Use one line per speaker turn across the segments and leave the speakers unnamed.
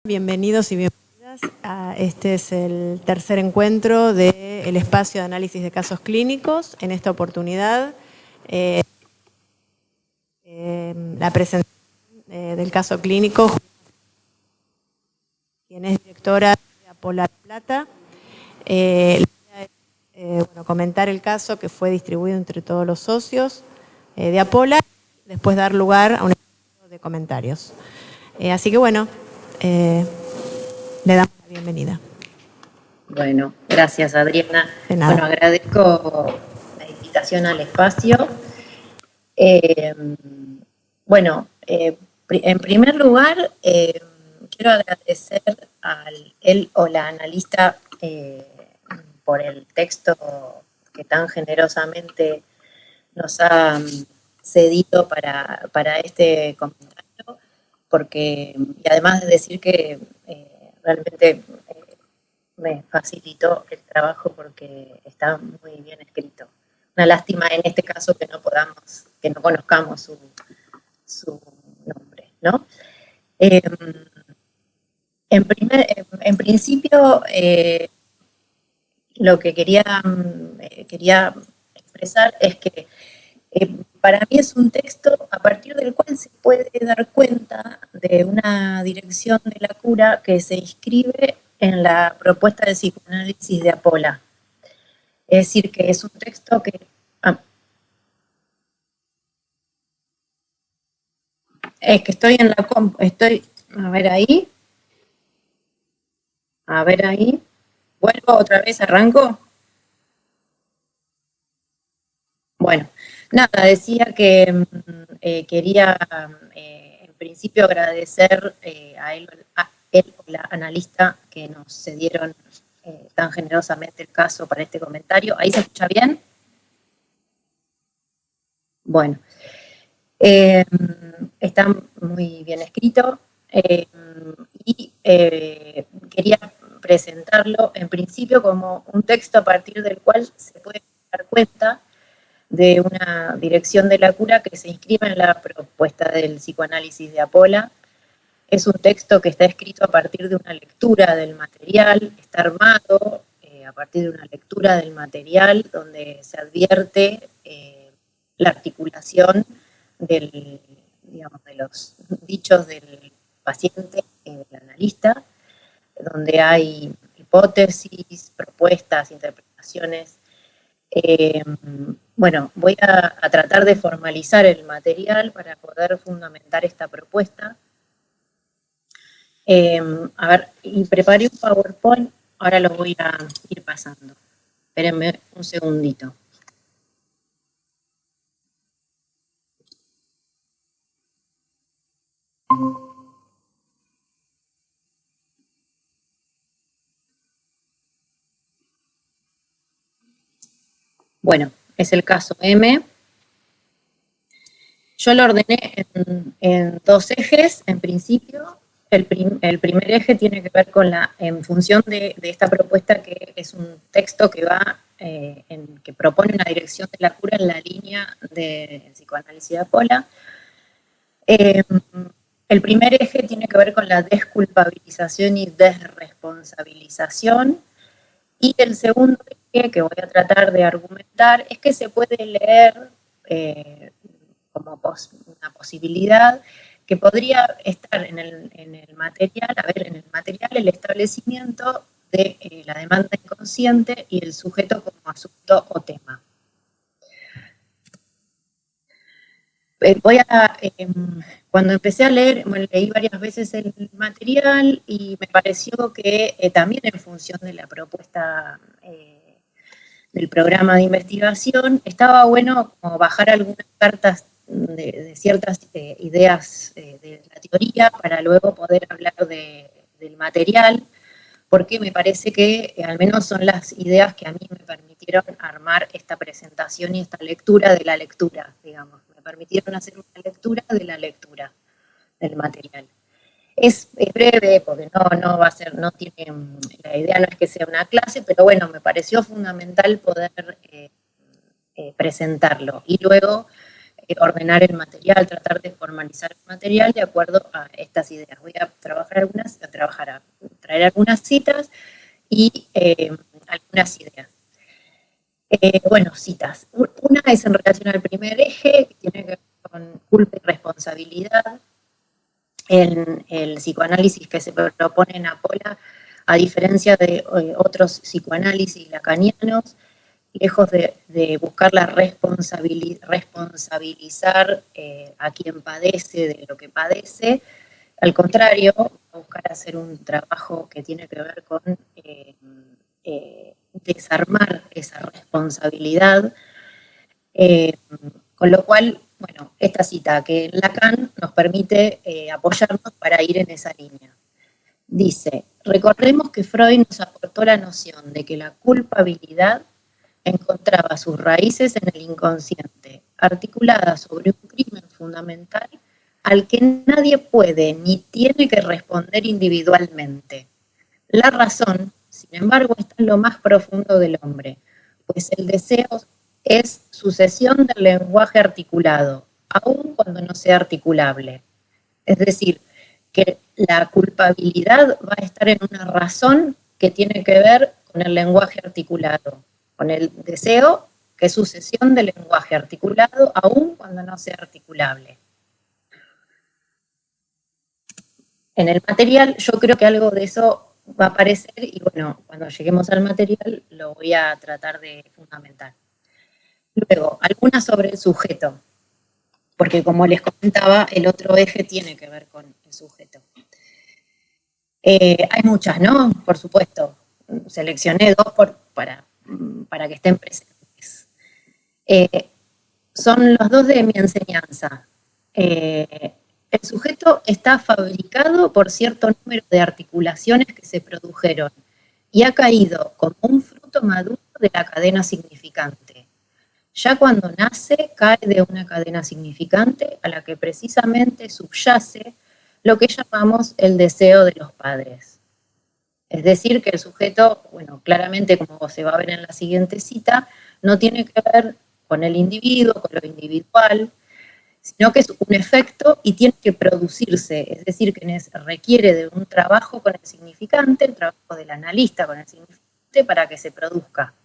Bienvenidos y bienvenidas. Este es el tercer encuentro del espacio de análisis de casos clínicos. En esta oportunidad, la presentación del caso clínico, quien es directora de Apola Plata. Comentar el caso que fue distribuido entre todos los socios de Apola, después dar lugar a un ejercicio de comentarios. Así que bueno, le damos la bienvenida.
Bueno, gracias Adriana.
De nada.
Bueno, agradezco la invitación al espacio. En primer lugar, quiero agradecer él o la analista por el texto que tan generosamente nos ha cedido para este comentario, y además de decir que realmente me facilitó el trabajo porque está muy bien escrito. Una lástima en este caso que no conozcamos su nombre, ¿no? En principio, lo que quería expresar es que para mí es un texto a partir del cual se puede dar cuenta de una dirección de la cura que se inscribe en la propuesta de psicoanálisis de Apola. Es decir, que es un texto que... Es que estoy en la compu, a ver ahí. ¿Vuelvo otra vez, arranco? La Nada, decía que quería en principio agradecer a él o la analista que nos cedieron tan generosamente el caso para este comentario. ¿Ahí se escucha bien? Bueno, está muy bien escrito y quería presentarlo en principio como un texto a partir del cual se puede dar cuenta de una dirección de la cura que se inscribe en la propuesta del psicoanálisis de Apola. Es un texto que está escrito a partir de una lectura del material, está armado a partir de una lectura del material donde se advierte la articulación de los dichos del paciente, del analista, donde hay hipótesis, propuestas, interpretaciones. Voy a tratar de formalizar el material para poder fundamentar esta propuesta. Y preparé un PowerPoint, ahora lo voy a ir pasando. Espérenme un segundito. Bueno, es el caso M. Yo lo ordené en dos ejes, en principio. El primer eje tiene que ver con en función de esta propuesta, que es un texto que que propone una dirección de la cura en la línea del psicoanálisis de Apola. El primer eje tiene que ver con la desculpabilización y desresponsabilización. Y el segundo eje que voy a tratar de argumentar es que se puede leer como una posibilidad que podría estar en el material, el establecimiento de la demanda inconsciente y el sujeto como asunto o tema. Cuando empecé a leer, leí varias veces el material y me pareció que también en función de la propuesta del programa de investigación, estaba bueno como bajar algunas cartas de ciertas ideas de la teoría para luego poder hablar del material, porque me parece que al menos son las ideas que a mí me permitieron armar esta presentación y esta lectura de la lectura, digamos. Me permitieron hacer una lectura de la lectura del material. Es breve porque la idea no es que sea una clase, pero bueno, me pareció fundamental poder presentarlo. Y luego ordenar el material, tratar de formalizar el material de acuerdo a estas ideas. Voy a traer algunas citas y algunas ideas. Bueno, citas. Una es en relación al primer eje, que tiene que ver con culpa y responsabilidad. En el psicoanálisis que se propone en Apola, a diferencia de otros psicoanálisis lacanianos, lejos de buscar la responsabilizar a quien padece de lo que padece, al contrario, buscar hacer un trabajo que tiene que ver con desarmar esa responsabilidad, con lo cual, bueno, esta cita que Lacan nos permite apoyarnos para ir en esa línea. Dice, recordemos que Freud nos aportó la noción de que la culpabilidad encontraba sus raíces en el inconsciente, articulada sobre un crimen fundamental al que nadie puede ni tiene que responder individualmente. La razón, sin embargo, está en lo más profundo del hombre, pues el deseo es sucesión del lenguaje articulado, aun cuando no sea articulable. Es decir, que la culpabilidad va a estar en una razón que tiene que ver con el lenguaje articulado, con el deseo, que es sucesión del lenguaje articulado, aun cuando no sea articulable. En el material yo creo que algo de eso va a aparecer y bueno, cuando lleguemos al material lo voy a tratar de fundamentar. Luego, algunas sobre el sujeto, porque como les comentaba, el otro eje tiene que ver con el sujeto. Hay muchas, ¿no? Por supuesto. Seleccioné dos para que estén presentes. Son los dos de mi enseñanza. El sujeto está fabricado por cierto número de articulaciones que se produjeron y ha caído como un fruto maduro de la cadena significante. Ya cuando nace, cae de una cadena significante a la que precisamente subyace lo que llamamos el deseo de los padres. Es decir, que el sujeto, bueno, claramente como se va a ver en la siguiente cita, no tiene que ver con el individuo, con lo individual, sino que es un efecto y tiene que producirse, es decir, que requiere de un trabajo con el significante, el trabajo del analista con el significante para que se produzca.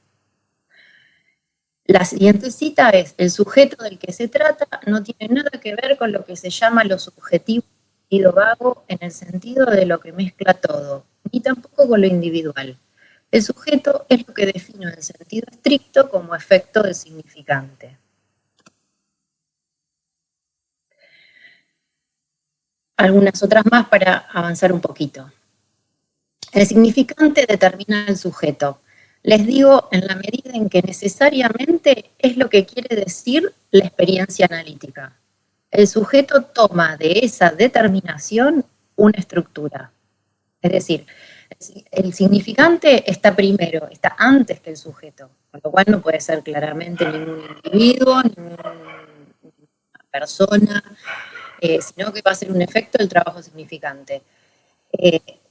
La siguiente cita es, el sujeto del que se trata no tiene nada que ver con lo que se llama lo subjetivo y lo vago en el sentido de lo que mezcla todo, ni tampoco con lo individual. El sujeto es lo que defino en sentido estricto como efecto del significante. Algunas otras más para avanzar un poquito. El significante determina el sujeto. Les digo, en la medida en que necesariamente es lo que quiere decir la experiencia analítica. El sujeto toma de esa determinación una estructura. Es decir, el significante está primero, está antes que el sujeto, con lo cual no puede ser claramente ningún individuo, ninguna persona, sino que va a ser un efecto del trabajo significante.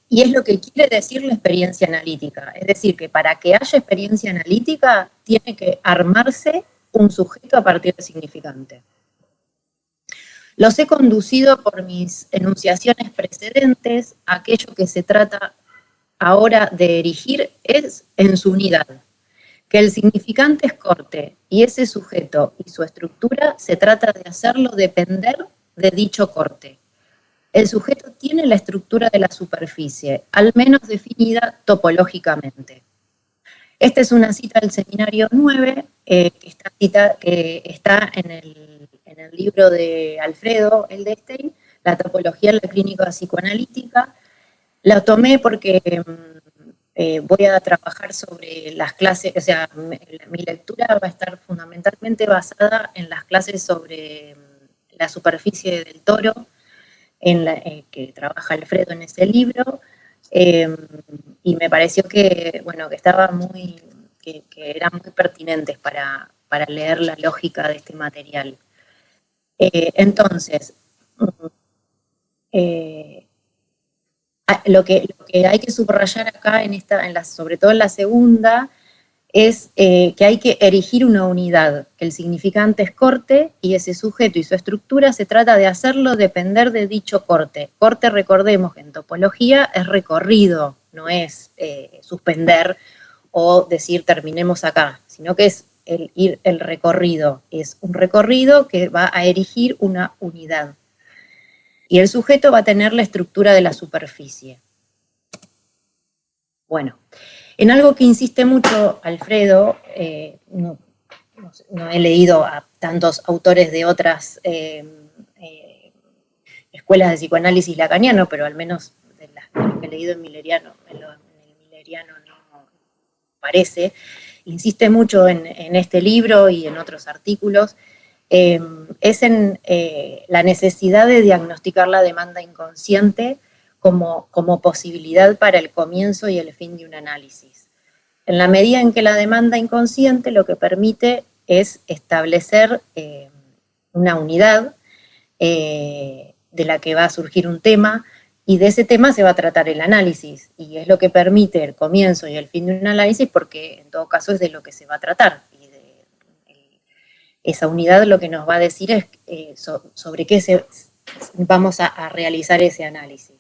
Y es lo que quiere decir la experiencia analítica. Es decir, que para que haya experiencia analítica tiene que armarse un sujeto a partir del significante. Los he conducido por mis enunciaciones precedentes. Aquello que se trata ahora de erigir es en su unidad. Que el significante es corte y ese sujeto y su estructura se trata de hacerlo depender de dicho corte. El sujeto tiene la estructura de la superficie, al menos definida topológicamente. Esta es una cita del seminario 9, que está en el libro de Alfredo Edelstein, La topología en la clínica psicoanalítica. La tomé porque voy a trabajar sobre las clases, o sea, mi lectura va a estar fundamentalmente basada en las clases sobre la superficie del toro, que trabaja Alfredo en ese libro, y me pareció que, bueno, que estaba que eran muy pertinentes para leer la lógica de este material. Entonces, lo que hay que subrayar acá, sobre todo en la segunda, es que hay que erigir una unidad, que el significante es corte y ese sujeto y su estructura se trata de hacerlo depender de dicho corte. Corte, recordemos que en topología es recorrido, no es suspender o decir terminemos acá, sino que es el recorrido, es un recorrido que va a erigir una unidad. Y el sujeto va a tener la estructura de la superficie. Bueno, en algo que insiste mucho Alfredo, no he leído a tantos autores de otras escuelas de psicoanálisis lacaniano, pero al menos de las que he leído en Milleriano, en el Milleriano no parece, insiste mucho en este libro y en otros artículos, es en la necesidad de diagnosticar la demanda inconsciente como posibilidad para el comienzo y el fin de un análisis. En la medida en que la demanda inconsciente lo que permite es establecer una unidad de la que va a surgir un tema, y de ese tema se va a tratar el análisis, y es lo que permite el comienzo y el fin de un análisis, porque en todo caso es de lo que se va a tratar. Y esa unidad lo que nos va a decir es sobre qué vamos a realizar ese análisis.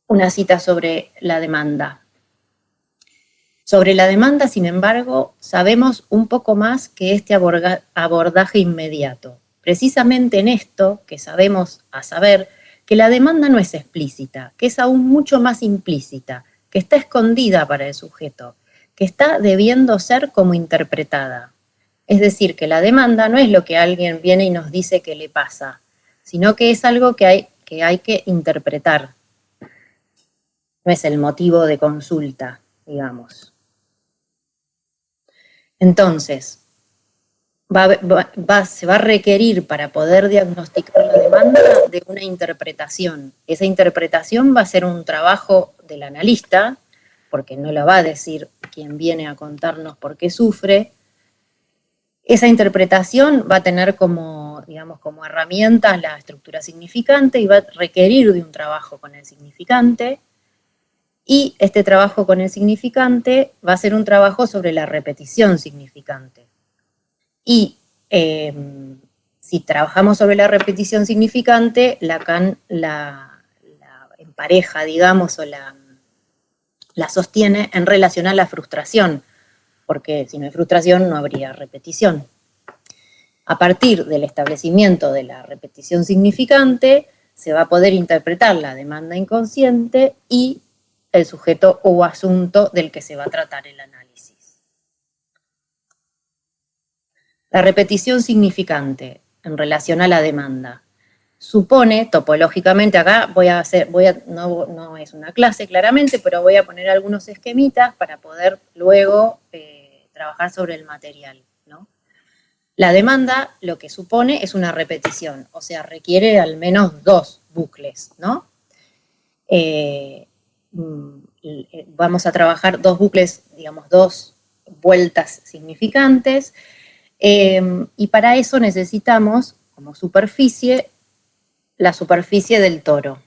Una cita sobre la demanda. Sobre la demanda, sin embargo, sabemos un poco más que este abordaje inmediato. Precisamente en esto que sabemos a saber que la demanda no es explícita, que es aún mucho más implícita, que está escondida para el sujeto, que está debiendo ser como interpretada. Es decir, que la demanda no es lo que alguien viene y nos dice que le pasa, sino que es algo que hay que interpretar. No es el motivo de consulta, digamos. Entonces, se va a requerir para poder diagnosticar la demanda de una interpretación. Esa interpretación va a ser un trabajo del analista, porque no la va a decir quien viene a contarnos por qué sufre. Esa interpretación va a tener como herramientas la estructura significante y va a requerir de un trabajo con el significante. Y este trabajo con el significante va a ser un trabajo sobre la repetición significante. Y si trabajamos sobre la repetición significante, Lacan la empareja, digamos, o la sostiene en relación a la frustración, porque si no hay frustración no habría repetición. A partir del establecimiento de la repetición significante, se va a poder interpretar la demanda inconsciente y el sujeto o asunto del que se va a tratar el análisis. La repetición significante en relación a la demanda supone, topológicamente, acá no es una clase claramente, pero voy a poner algunos esquemitas para poder luego trabajar sobre el material, ¿no? La demanda lo que supone es una repetición, o sea, requiere al menos 2 bucles, ¿no? Vamos a trabajar 2 bucles, digamos, 2 vueltas significantes, y para eso necesitamos, como superficie, la superficie del toro.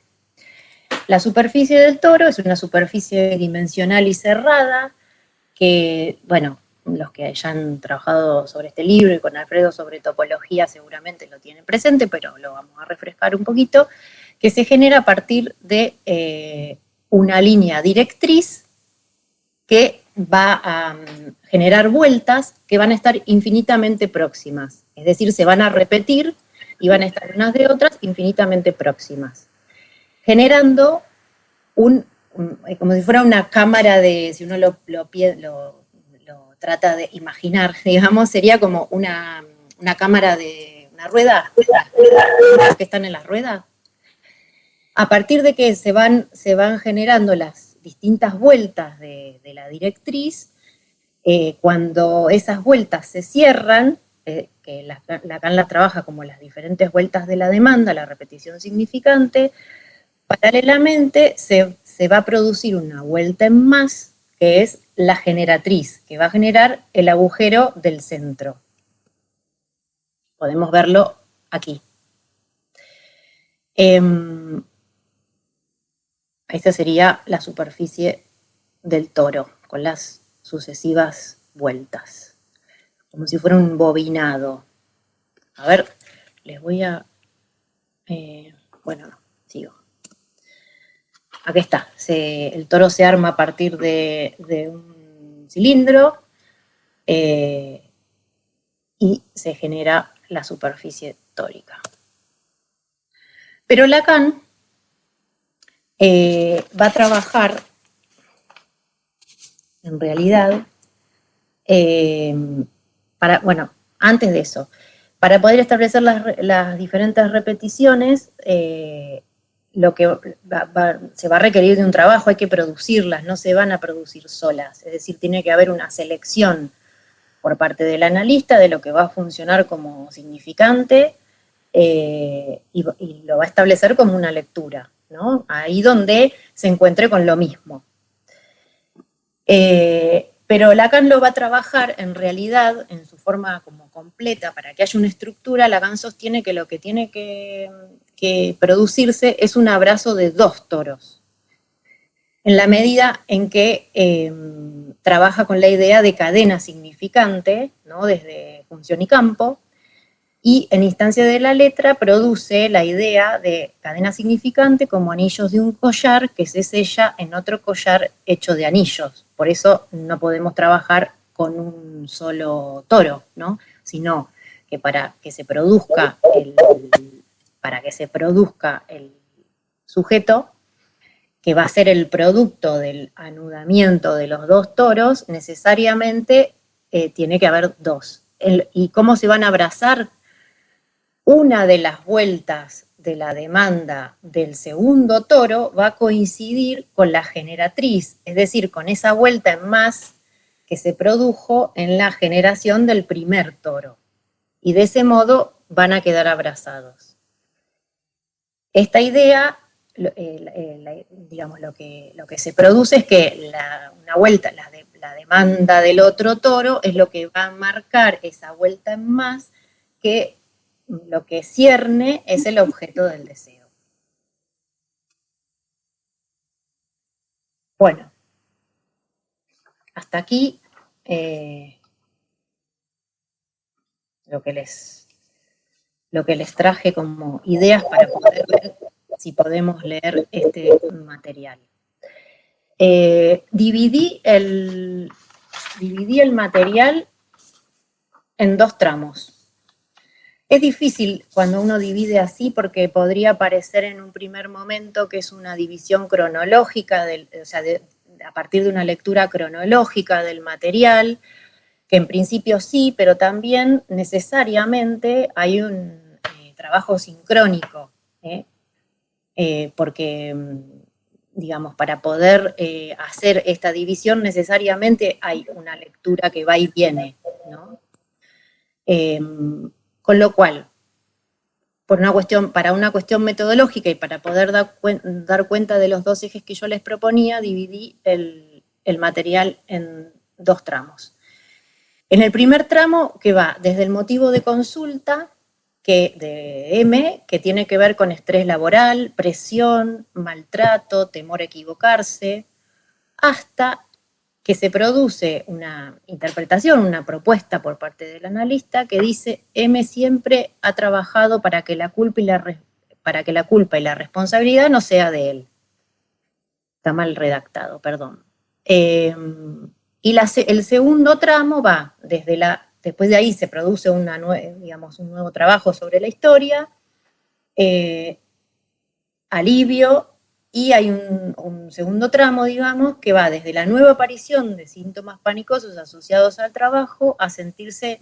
La superficie del toro es una superficie dimensional y cerrada que, bueno, los que hayan trabajado sobre este libro y con Alfredo sobre topología seguramente lo tienen presente, pero lo vamos a refrescar un poquito, que se genera a partir de una línea directriz que va a generar vueltas que van a estar infinitamente próximas. Es decir, se van a repetir y van a estar unas de otras infinitamente próximas, generando como si fuera una cámara de, si uno lo trata de imaginar, digamos, sería como una cámara de una rueda, que están en las ruedas. A partir de que se van generando las distintas vueltas de la directriz, cuando esas vueltas se cierran, que Lacan la trabaja como las diferentes vueltas de la demanda, la repetición significante, paralelamente se va a producir una vuelta en más, que es la generatriz, que va a generar el agujero del centro. Podemos verlo aquí. Esta sería la superficie del toro, con las sucesivas vueltas, como si fuera un bobinado. A ver, les voy a... bueno, no, sigo. Aquí está, el toro se arma a partir de un cilindro y se genera la superficie tórica. Pero Lacan va a trabajar, en realidad, antes de eso, para poder establecer las diferentes repeticiones, lo que se va a requerir de un trabajo, hay que producirlas, no se van a producir solas, es decir, tiene que haber una selección por parte del analista de lo que va a funcionar como significante y lo va a establecer como una lectura, ¿no? Ahí donde se encuentre con lo mismo. Pero Lacan lo va a trabajar en realidad en su forma como completa, para que haya una estructura. Lacan sostiene que lo que tiene que producirse es un abrazo de dos toros, en la medida en que trabaja con la idea de cadena significante, ¿no? Desde función y campo, y en instancia de la letra produce la idea de cadena significante como anillos de un collar que se sella en otro collar hecho de anillos. Por eso no podemos trabajar con un solo toro, ¿no? Sino que para que se produzca el sujeto, que va a ser el producto del anudamiento de los dos toros, necesariamente tiene que haber dos. ¿Y cómo se van a abrazar? Una de las vueltas de la demanda del segundo toro va a coincidir con la generatriz, es decir, con esa vuelta en más que se produjo en la generación del primer toro. Y de ese modo van a quedar abrazados. Esta idea, digamos, lo que se produce es que una vuelta, la demanda del otro toro es lo que va a marcar esa vuelta en más, que lo que cierne es el objeto del deseo. Bueno, hasta aquí lo que les traje como ideas para poder ver si podemos leer este material. Dividí el material en dos tramos. Es difícil cuando uno divide así porque podría parecer en un primer momento que es una división cronológica, a partir de una lectura cronológica del material, que en principio sí, pero también necesariamente hay un trabajo sincrónico, porque, digamos, para poder hacer esta división necesariamente hay una lectura que va y viene, ¿no? Con lo cual, para una cuestión metodológica y para poder dar cuenta de los dos ejes que yo les proponía, dividí el material en dos tramos. En el primer tramo, que va desde el motivo de consulta, de M, que tiene que ver con estrés laboral, presión, maltrato, temor a equivocarse, hasta que se produce una interpretación, una propuesta por parte del analista que dice: M siempre ha trabajado para que la culpa y la responsabilidad no sea de él. Está mal redactado, perdón. Y el segundo tramo va después de ahí se produce un nuevo trabajo sobre la historia, alivio. Y hay un segundo tramo, digamos, que va desde la nueva aparición de síntomas panicosos asociados al trabajo a sentirse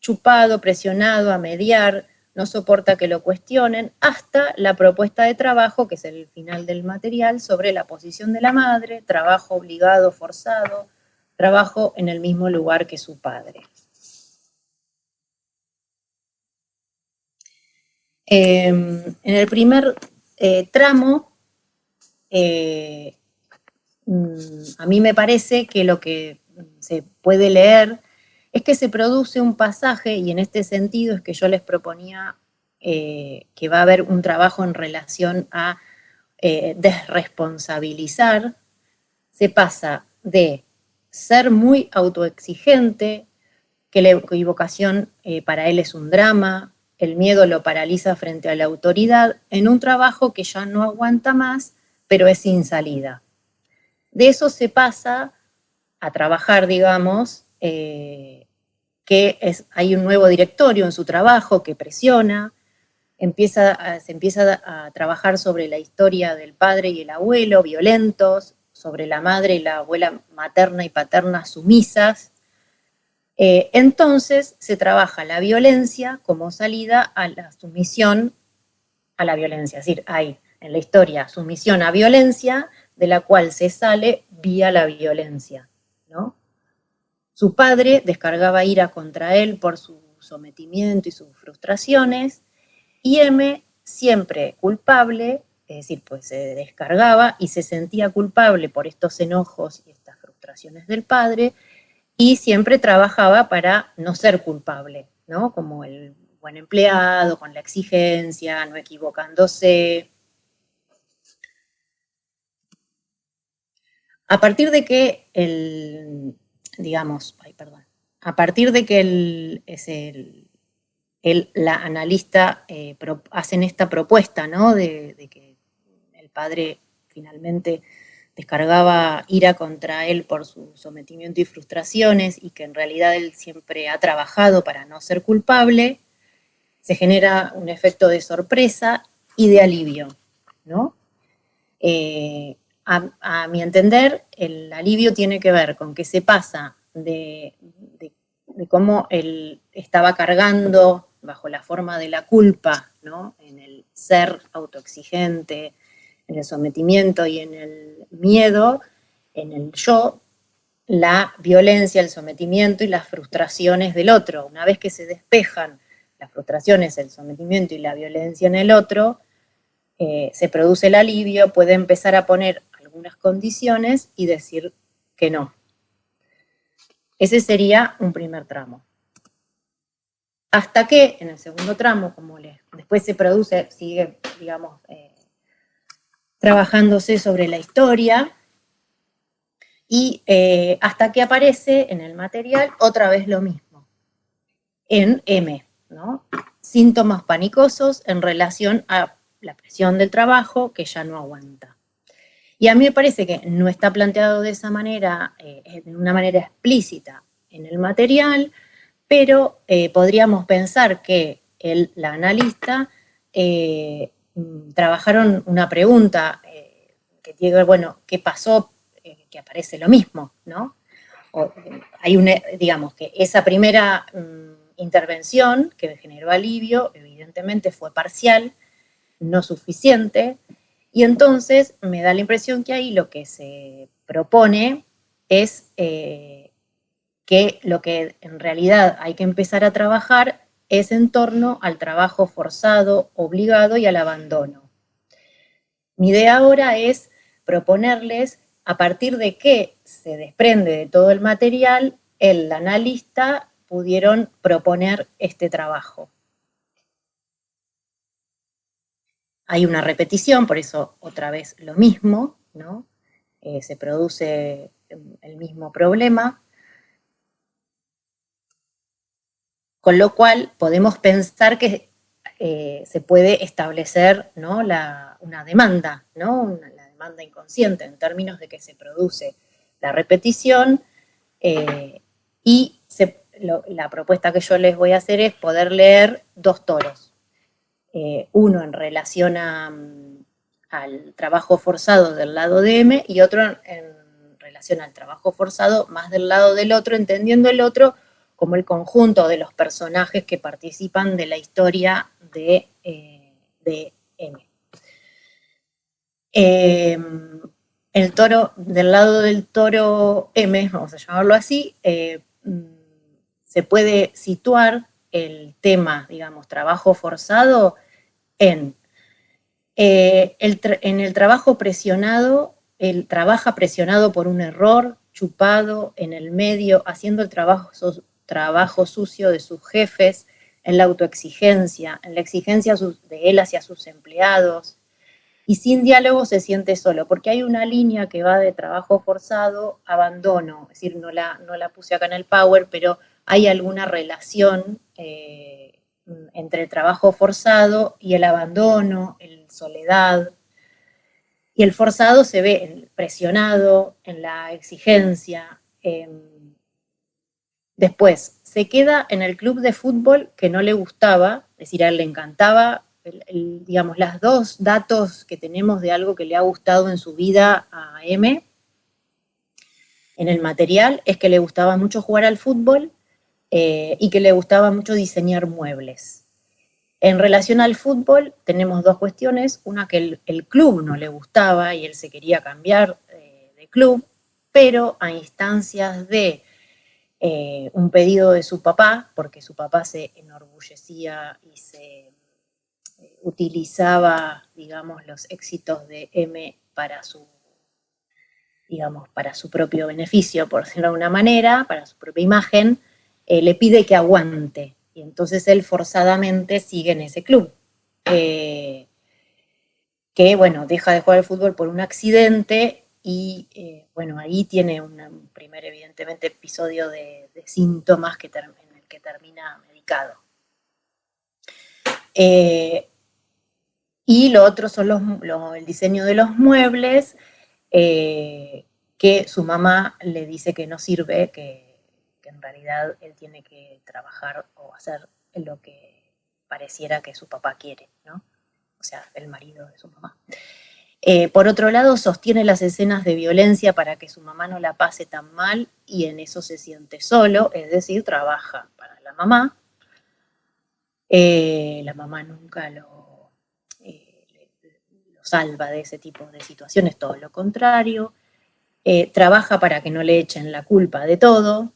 chupado, presionado, a mediar, no soporta que lo cuestionen, hasta la propuesta de trabajo, que es el final del material, sobre la posición de la madre, trabajo obligado, forzado, trabajo en el mismo lugar que su padre. En el primer tramo, a mí me parece que lo que se puede leer es que se produce un pasaje, y en este sentido es que yo les proponía que va a haber un trabajo en relación a desresponsabilizar. Se pasa de ser muy autoexigente, que la equivocación para él es un drama, el miedo lo paraliza frente a la autoridad, en un trabajo que ya no aguanta más, pero es sin salida. De eso se pasa a trabajar, digamos, hay un nuevo directorio en su trabajo que presiona, se empieza a trabajar sobre la historia del padre y el abuelo violentos, sobre la madre y la abuela materna y paterna sumisas. Entonces se trabaja la violencia como salida a la sumisión a la violencia. Es decir, hay en la historia sumisión a violencia, de la cual se sale vía la violencia, ¿no? Su padre descargaba ira contra él por su sometimiento y sus frustraciones, y M, siempre culpable, es decir, pues se descargaba y se sentía culpable por estos enojos y estas frustraciones del padre, y siempre trabajaba para no ser culpable, ¿no? Como el buen empleado, con la exigencia, no equivocándose. A partir de que la analista hacen esta propuesta, ¿no? De que el padre finalmente descargaba ira contra él por su sometimiento y frustraciones y que en realidad él siempre ha trabajado para no ser culpable, se genera un efecto de sorpresa y de alivio, ¿no? A mi entender, el alivio tiene que ver con que se pasa de cómo él estaba cargando bajo la forma de la culpa, ¿no? En el ser autoexigente, en el sometimiento y en el miedo, en el yo, la violencia, el sometimiento y las frustraciones del otro. Una vez que se despejan las frustraciones, el sometimiento y la violencia en el otro, se produce el alivio, puede empezar a poner algunas condiciones y decir que no. Ese sería un primer tramo. Hasta que en el segundo tramo, después se produce, sigue, digamos, trabajándose sobre la historia, y hasta que aparece en el material otra vez lo mismo, en M, ¿no? Síntomas panicosos en relación a la presión del trabajo que ya no aguanta. Y a mí me parece que no está planteado de esa manera, de una manera explícita en el material, pero podríamos pensar que la analista trabajaron una pregunta que tiene que ver, bueno, ¿qué pasó? Que aparece lo mismo, ¿no? Digamos que esa primera intervención que generó alivio, evidentemente fue parcial, no suficiente, y entonces me da la impresión que ahí lo que se propone es que lo que en realidad hay que empezar a trabajar es en torno al trabajo forzado, obligado y al abandono. Mi idea ahora es proponerles, a partir de qué se desprende de todo el material, el analista pudieron proponer este trabajo. Hay una repetición, por eso otra vez lo mismo, ¿no? Se produce el mismo problema, con lo cual podemos pensar que se puede establecer, ¿no? una demanda, ¿no? La demanda inconsciente en términos de que se produce la repetición y la propuesta que yo les voy a hacer es poder leer dos toros. Uno en relación al trabajo forzado del lado de M y otro en relación al trabajo forzado más del lado del otro, entendiendo el otro como el conjunto de los personajes que participan de la historia de M. El toro, del lado del toro M, vamos a llamarlo así, se puede situar el tema, digamos, trabajo forzado en el trabajo presionado, él trabaja presionado por un error, chupado en el medio, haciendo el trabajo sucio de sus jefes, en la autoexigencia, en la exigencia de él hacia sus empleados. y sin diálogo se siente solo, porque hay una línea que va de trabajo forzado, abandono, es decir, no la puse acá en el Power, pero hay alguna relación entre el trabajo forzado y el abandono, el soledad, y el forzado se ve presionado, en la exigencia. Después, se queda en el club de fútbol que no le gustaba, es decir, a él le encantaba, digamos, las dos datos que tenemos de algo que le ha gustado en su vida a M, en el material, es que le gustaba mucho jugar al fútbol y que le gustaba mucho diseñar muebles. En relación al fútbol, tenemos dos cuestiones. Una, que el club no le gustaba y él se quería cambiar de club, pero a instancias de un pedido de su papá, porque su papá se enorgullecía y se utilizaba, digamos, los éxitos de M para su, digamos, para su propio beneficio, por decirlo de alguna manera, para su propia imagen, le pide que aguante. Y entonces él forzadamente sigue en ese club. Que, bueno, deja de jugar al fútbol por un accidente y, bueno, ahí tiene un primer, evidentemente, episodio de síntomas en el que termina medicado. Y lo otro son el diseño de los muebles, que su mamá le dice que no sirve, que en realidad él tiene que trabajar o hacer lo que pareciera que su papá quiere, ¿no? O sea, el marido de su mamá. Por otro lado, sostiene las escenas de violencia para que su mamá no la pase tan mal y en eso se siente solo, es decir, trabaja para la mamá. La mamá nunca lo salva de ese tipo de situaciones, todo lo contrario. Trabaja para que no le echen la culpa de todo.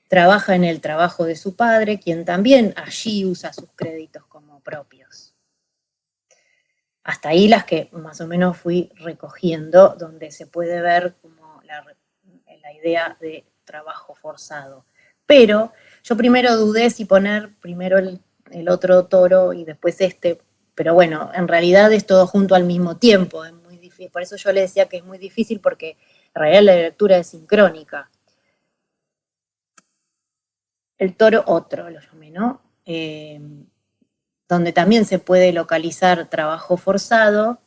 Trabaja en el trabajo de su padre, quien también allí usa sus créditos como propios. Hasta ahí las que más o menos fui recogiendo, donde se puede ver como la idea de trabajo forzado. Pero yo primero dudé si poner primero el otro toro y después este, pero bueno, en realidad es todo junto al mismo tiempo, es muy difícil. Por eso yo le decía que es muy difícil, porque en realidad la lectura es sincrónica. El toro otro lo llamé, ¿no? Donde también se puede localizar trabajo forzado,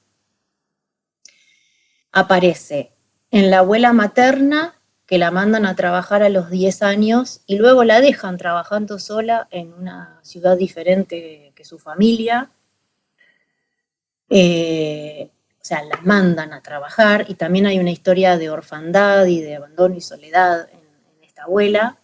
aparece en la abuela materna, que la mandan a trabajar a los 10 años y luego la dejan trabajando sola en una ciudad diferente que su familia. O sea, la mandan a trabajar, y también hay una historia de orfandad y de abandono y soledad en esta abuela.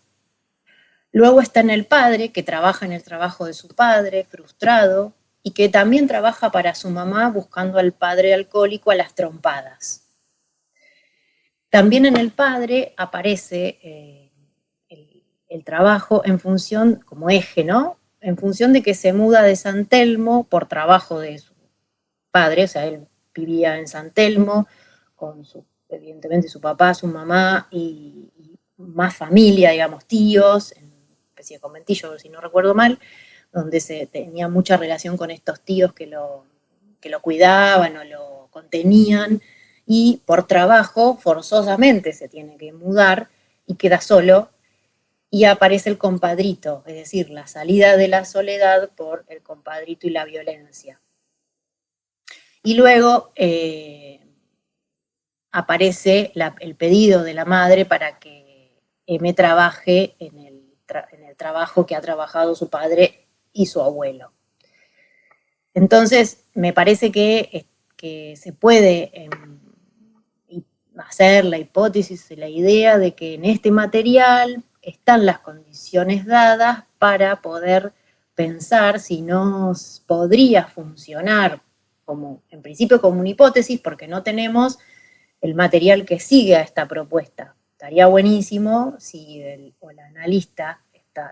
Luego está en el padre, que trabaja en el trabajo de su padre, frustrado, y que también trabaja para su mamá buscando al padre alcohólico a las trompadas. También en el padre aparece el trabajo en función, como eje, ¿no? En función de que se muda de San Telmo por trabajo de su padre, o sea, él vivía en San Telmo con evidentemente su papá, su mamá y más familia, digamos, tíos, en una especie de conventillo, si no recuerdo mal, donde se tenía mucha relación con estos tíos que lo cuidaban o lo contenían, y por trabajo forzosamente se tiene que mudar y queda solo, y aparece el compadrito, es decir, la salida de la soledad por el compadrito y la violencia. Y luego aparece el pedido de la madre para que M trabaje en el trabajo que ha trabajado su padre y su abuelo. Entonces, me parece que se puede hacer la hipótesis y la idea de que en este material están las condiciones dadas para poder pensar si nos podría funcionar, como en principio como una hipótesis, porque no tenemos el material que sigue a esta propuesta. Estaría buenísimo si el analista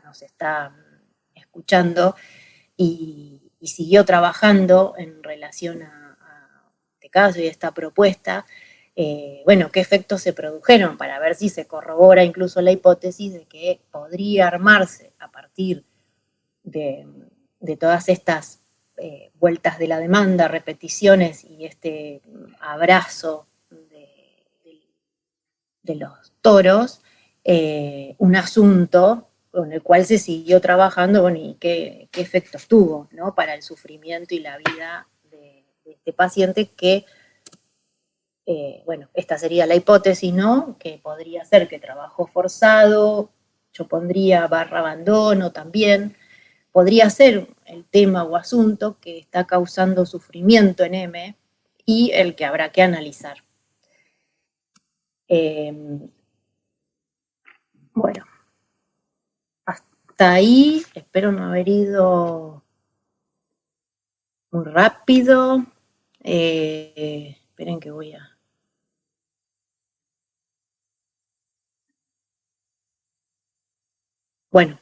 nos está escuchando y siguió trabajando en relación a este caso y a esta propuesta. Bueno, qué efectos se produjeron, para ver si se corrobora incluso la hipótesis de que podría armarse a partir de todas estas vueltas de la demanda, repeticiones y este abrazo de los toros, un asunto con el cual se siguió trabajando, bueno, y qué efectos tuvo, ¿no?, para el sufrimiento y la vida de este paciente que, bueno, esta sería la hipótesis, ¿no?, que podría ser que trabajo forzado, yo pondría barra abandono también, podría ser el tema o asunto que está causando sufrimiento en M y el que habrá que analizar. Bueno, hasta ahí, espero no haber ido muy rápido. Esperen que voy a... Bueno,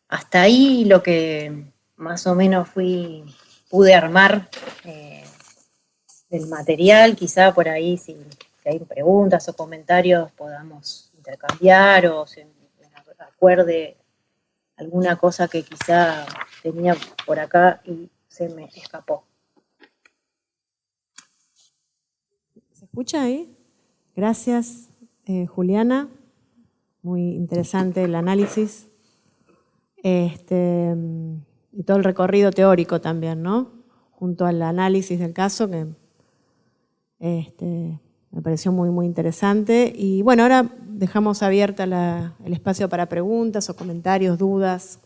hasta ahí lo que más o menos pude armar del material. Quizá por ahí, si hay preguntas o comentarios, podamos intercambiar o se me acuerde alguna cosa que quizá tenía por acá y se me escapó.
¿Se escucha ahí? Gracias, Juliana. Muy interesante el análisis. Y todo el recorrido teórico también, ¿no? Junto al análisis del caso, que me pareció muy, muy interesante. Y bueno, ahora dejamos abierta el espacio para preguntas o comentarios, dudas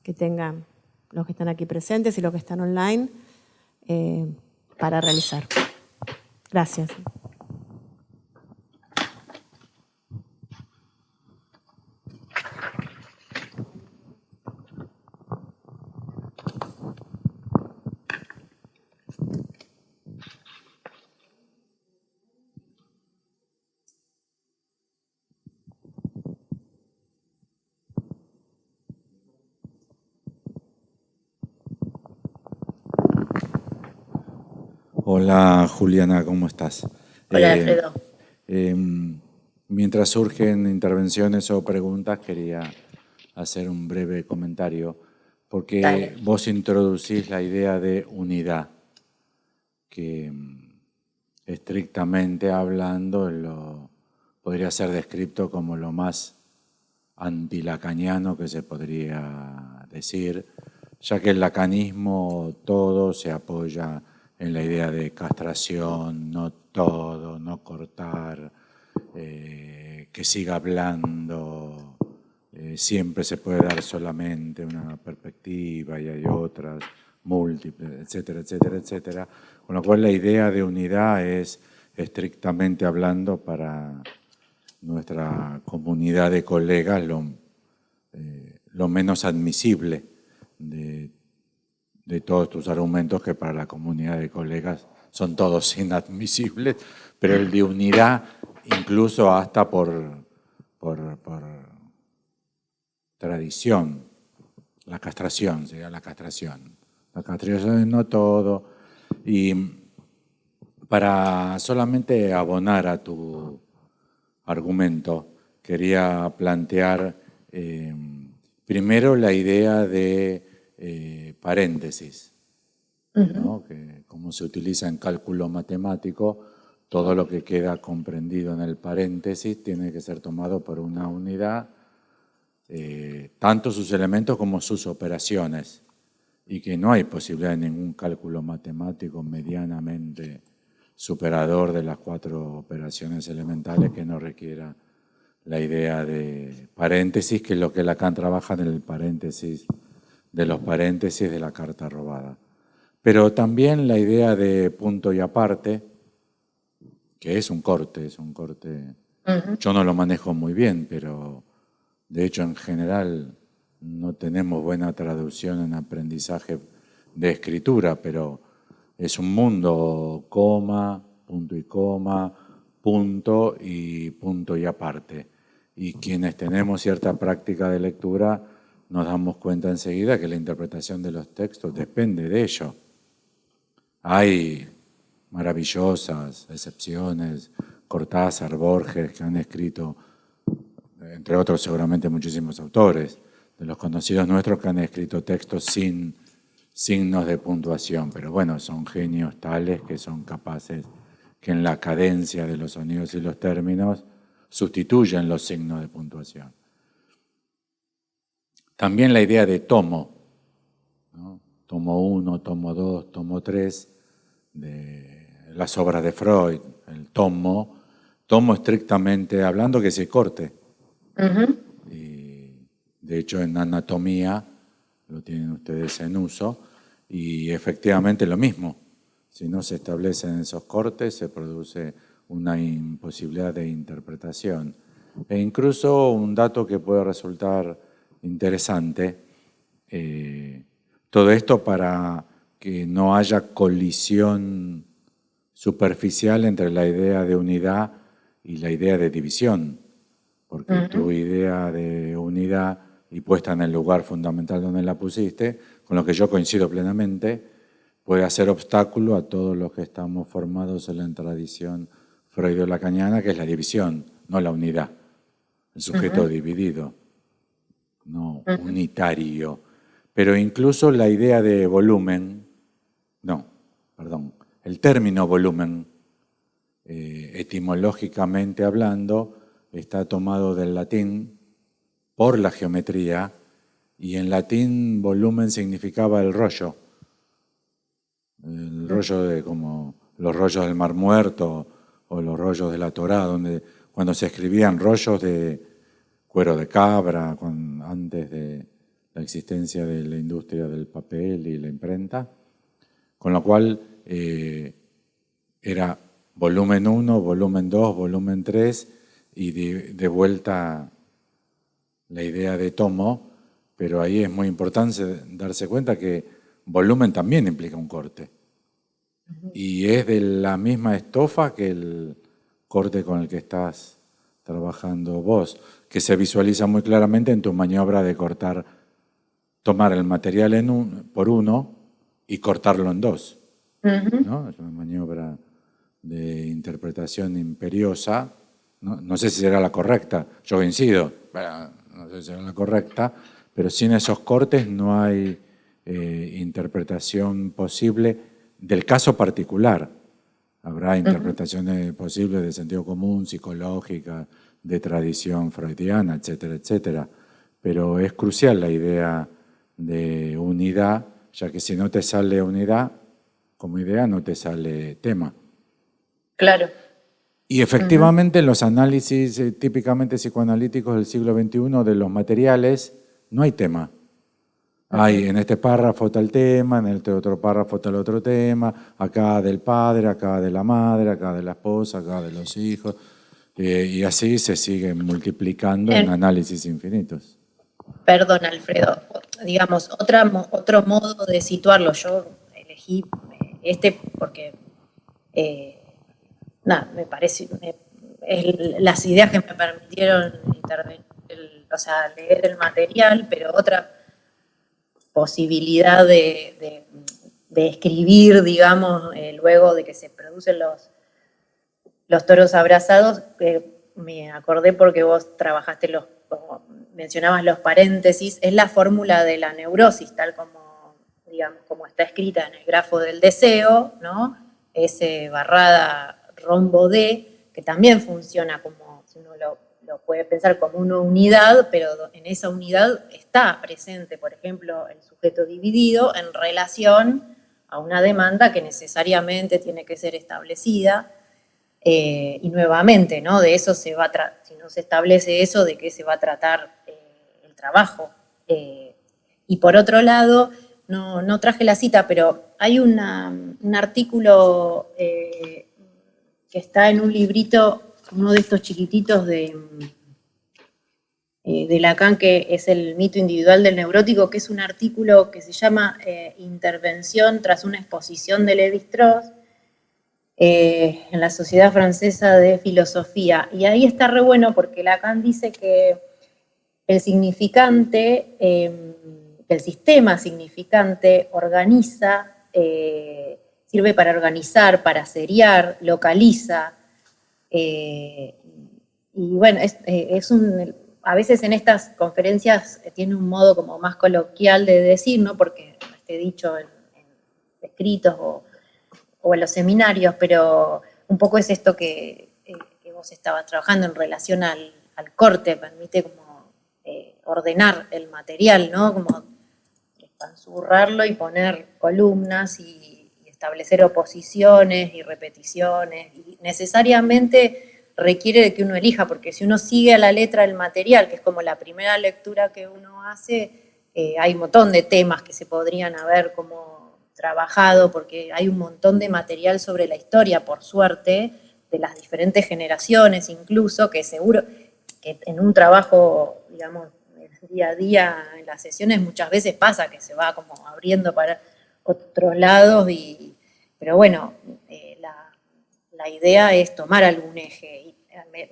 que tengan los que están aquí presentes y los que están online para realizar. Gracias.
Hola Juliana, ¿cómo estás?
Hola, Alfredo.
Mientras surgen intervenciones o preguntas, quería hacer un breve comentario, porque
Dale.
vos introducís la idea de unidad, que estrictamente hablando podría ser descrito como lo más antilacaniano que se podría decir, ya que el lacanismo todo se apoya en la idea de castración, no todo, no cortar, que siga hablando, siempre se puede dar solamente una perspectiva y hay otras múltiples, etcétera, etcétera, etcétera. Con lo cual la idea de unidad es, estrictamente hablando, para nuestra comunidad de colegas lo menos admisible de todos tus argumentos, que para la comunidad de colegas son todos inadmisibles, pero el de unidad, incluso hasta por tradición, la castración, sería la castración. La castración es no todo. Y para solamente abonar a tu argumento, quería plantear primero la idea de paréntesis, ¿no? Que como se utiliza en cálculo matemático, todo lo que queda comprendido en el paréntesis tiene que ser tomado por una unidad, tanto sus elementos como sus operaciones, y que no hay posibilidad de ningún cálculo matemático medianamente superador de las 4 operaciones elementales que no requiera la idea de paréntesis, que es lo que Lacan trabaja en el paréntesis de los paréntesis de la carta robada. Pero también la idea de punto y aparte, que es un corte. Yo no lo manejo muy bien, pero de hecho en general no tenemos buena traducción en aprendizaje de escritura, pero es un mundo coma, punto y aparte. Y quienes tenemos cierta práctica de lectura nos damos cuenta enseguida que la interpretación de los textos depende de ello. Hay maravillosas excepciones, Cortázar, Borges, que han escrito, entre otros seguramente muchísimos autores, de los conocidos nuestros, que han escrito textos sin signos de puntuación, pero bueno, son genios tales que son capaces que en la cadencia de los sonidos y los términos sustituyen los signos de puntuación. También la idea de tomo, ¿no? Tomo 1, tomo 2, tomo 3, de las obras de Freud, el tomo estrictamente hablando que se corte. Y de hecho en anatomía lo tienen ustedes en uso y efectivamente lo mismo. Si no se establecen esos cortes se produce una imposibilidad de interpretación. E incluso un dato que puede resultar interesante, todo esto para que no haya colisión superficial entre la idea de unidad y la idea de división, porque tu idea de unidad y puesta en el lugar fundamental donde la pusiste, con lo que yo coincido plenamente, puede hacer obstáculo a todos los que estamos formados en la tradición freudo-lacaniana, que es la división, no la unidad, el sujeto dividido, no unitario. Pero incluso la idea de volumen, el término volumen, etimológicamente hablando, está tomado del latín por la geometría, y en latín volumen significaba el rollo de como los rollos del Mar Muerto o los rollos de la Torá, donde cuando se escribían rollos de cuero de cabra, antes de la existencia de la industria del papel y la imprenta, con lo cual era volumen 1, volumen 2, volumen 3, y de vuelta la idea de tomo, pero ahí es muy importante darse cuenta que volumen también implica un corte. Y es de la misma estofa que el corte con el que estás trabajando vos, que se visualiza muy claramente en tu maniobra de cortar, tomar el material por uno y cortarlo en dos. ¿No? Es una maniobra de interpretación imperiosa. No sé si será la correcta, yo coincido, no sé si será la correcta, pero sin esos cortes no hay interpretación posible del caso particular. Habrá interpretaciones posibles de sentido común, psicológica, de tradición freudiana, etcétera, etcétera. Pero es crucial la idea de unidad, ya que si no te sale unidad como idea, no te sale tema.
Claro.
Y efectivamente en los análisis típicamente psicoanalíticos del siglo XXI de los materiales no hay tema. Hay en este párrafo tal tema, en este otro párrafo tal otro tema, acá del padre, acá de la madre, acá de la esposa, acá de los hijos, y así se siguen multiplicando en análisis infinitos.
Perdón, Alfredo, digamos, otro modo de situarlo, yo elegí porque me parece, las ideas que me permitieron leer el material, pero otra posibilidad de escribir, digamos, luego de que se producen los toros abrazados, me acordé porque vos trabajaste como mencionabas los paréntesis, es la fórmula de la neurosis, tal como, digamos, como está escrita en el grafo del deseo, ¿no? Ese barrada rombo D, que también funciona como, si uno lo puede pensar como una unidad, pero en esa unidad está presente, por ejemplo, el sujeto dividido en relación a una demanda que necesariamente tiene que ser establecida. Y nuevamente, ¿no? De eso se va si no se establece eso, ¿de qué se va a tratar el trabajo? Y por otro lado, no traje la cita, pero hay un artículo que está en un librito, uno de estos chiquititos de Lacan, que es el mito individual del neurótico, que es un artículo que se llama Intervención tras una exposición de Lévi-Strauss, en la Sociedad Francesa de Filosofía. Y ahí está re bueno porque Lacan dice que el significante, el sistema significante organiza, sirve para organizar, para seriar, localiza. Y bueno, a veces en estas conferencias tiene un modo como más coloquial de decir, ¿no? Porque he dicho en escritos o en los seminarios, pero un poco es esto que vos estabas trabajando en relación al corte, permite como ordenar el material, ¿no? Como panzurrarlo y poner columnas y establecer oposiciones y repeticiones, y necesariamente requiere de que uno elija, porque si uno sigue a la letra el material, que es como la primera lectura que uno hace, hay un montón de temas que se podrían haber como trabajado, porque hay un montón de material sobre la historia, por suerte, de las diferentes generaciones incluso, que seguro que en un trabajo, digamos, día a día en las sesiones muchas veces pasa que se va como abriendo para otros lados, pero bueno, la idea es tomar algún eje. Y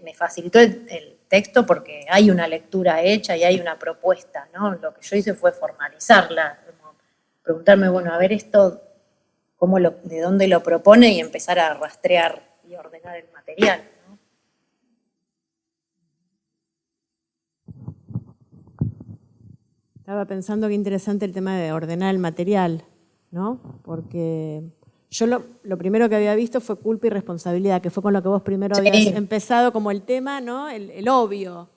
me facilitó el texto porque hay una lectura hecha y hay una propuesta, ¿no? Lo que yo hice fue formalizarla, como preguntarme, bueno, a ver esto, de dónde lo propone y empezar a rastrear y ordenar el material.
Estaba pensando qué interesante el tema de ordenar el material, ¿no? Porque yo lo primero que había visto fue culpa y responsabilidad, que fue con lo que vos primero habías empezado como el tema, ¿no? El obvio.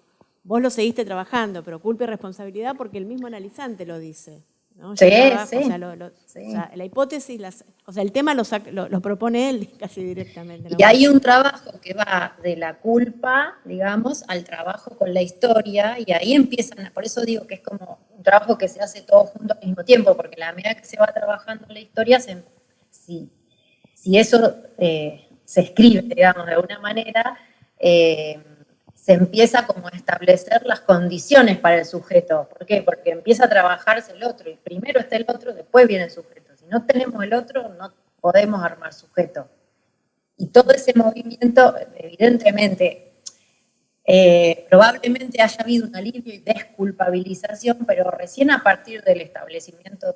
Vos lo seguiste trabajando, pero culpa y responsabilidad porque el mismo analizante lo dice, ¿no?
Sí,
sí.
sí.
O sea, la hipótesis, el tema lo propone él casi directamente, ¿no?
Y hay un trabajo que va de la culpa, digamos, al trabajo con la historia, y ahí empiezan, por eso digo que es como un trabajo que se hace todo junto al mismo tiempo, porque a la medida que se va trabajando la historia, si eso se escribe, digamos, de alguna manera, se empieza como a establecer las condiciones para el sujeto. ¿Por qué? Porque empieza a trabajarse el otro, y primero está el otro, después viene el sujeto. Si no tenemos el otro, no podemos armar sujeto. Y todo ese movimiento, evidentemente, probablemente haya habido un alivio y desculpabilización, pero recién a partir del establecimiento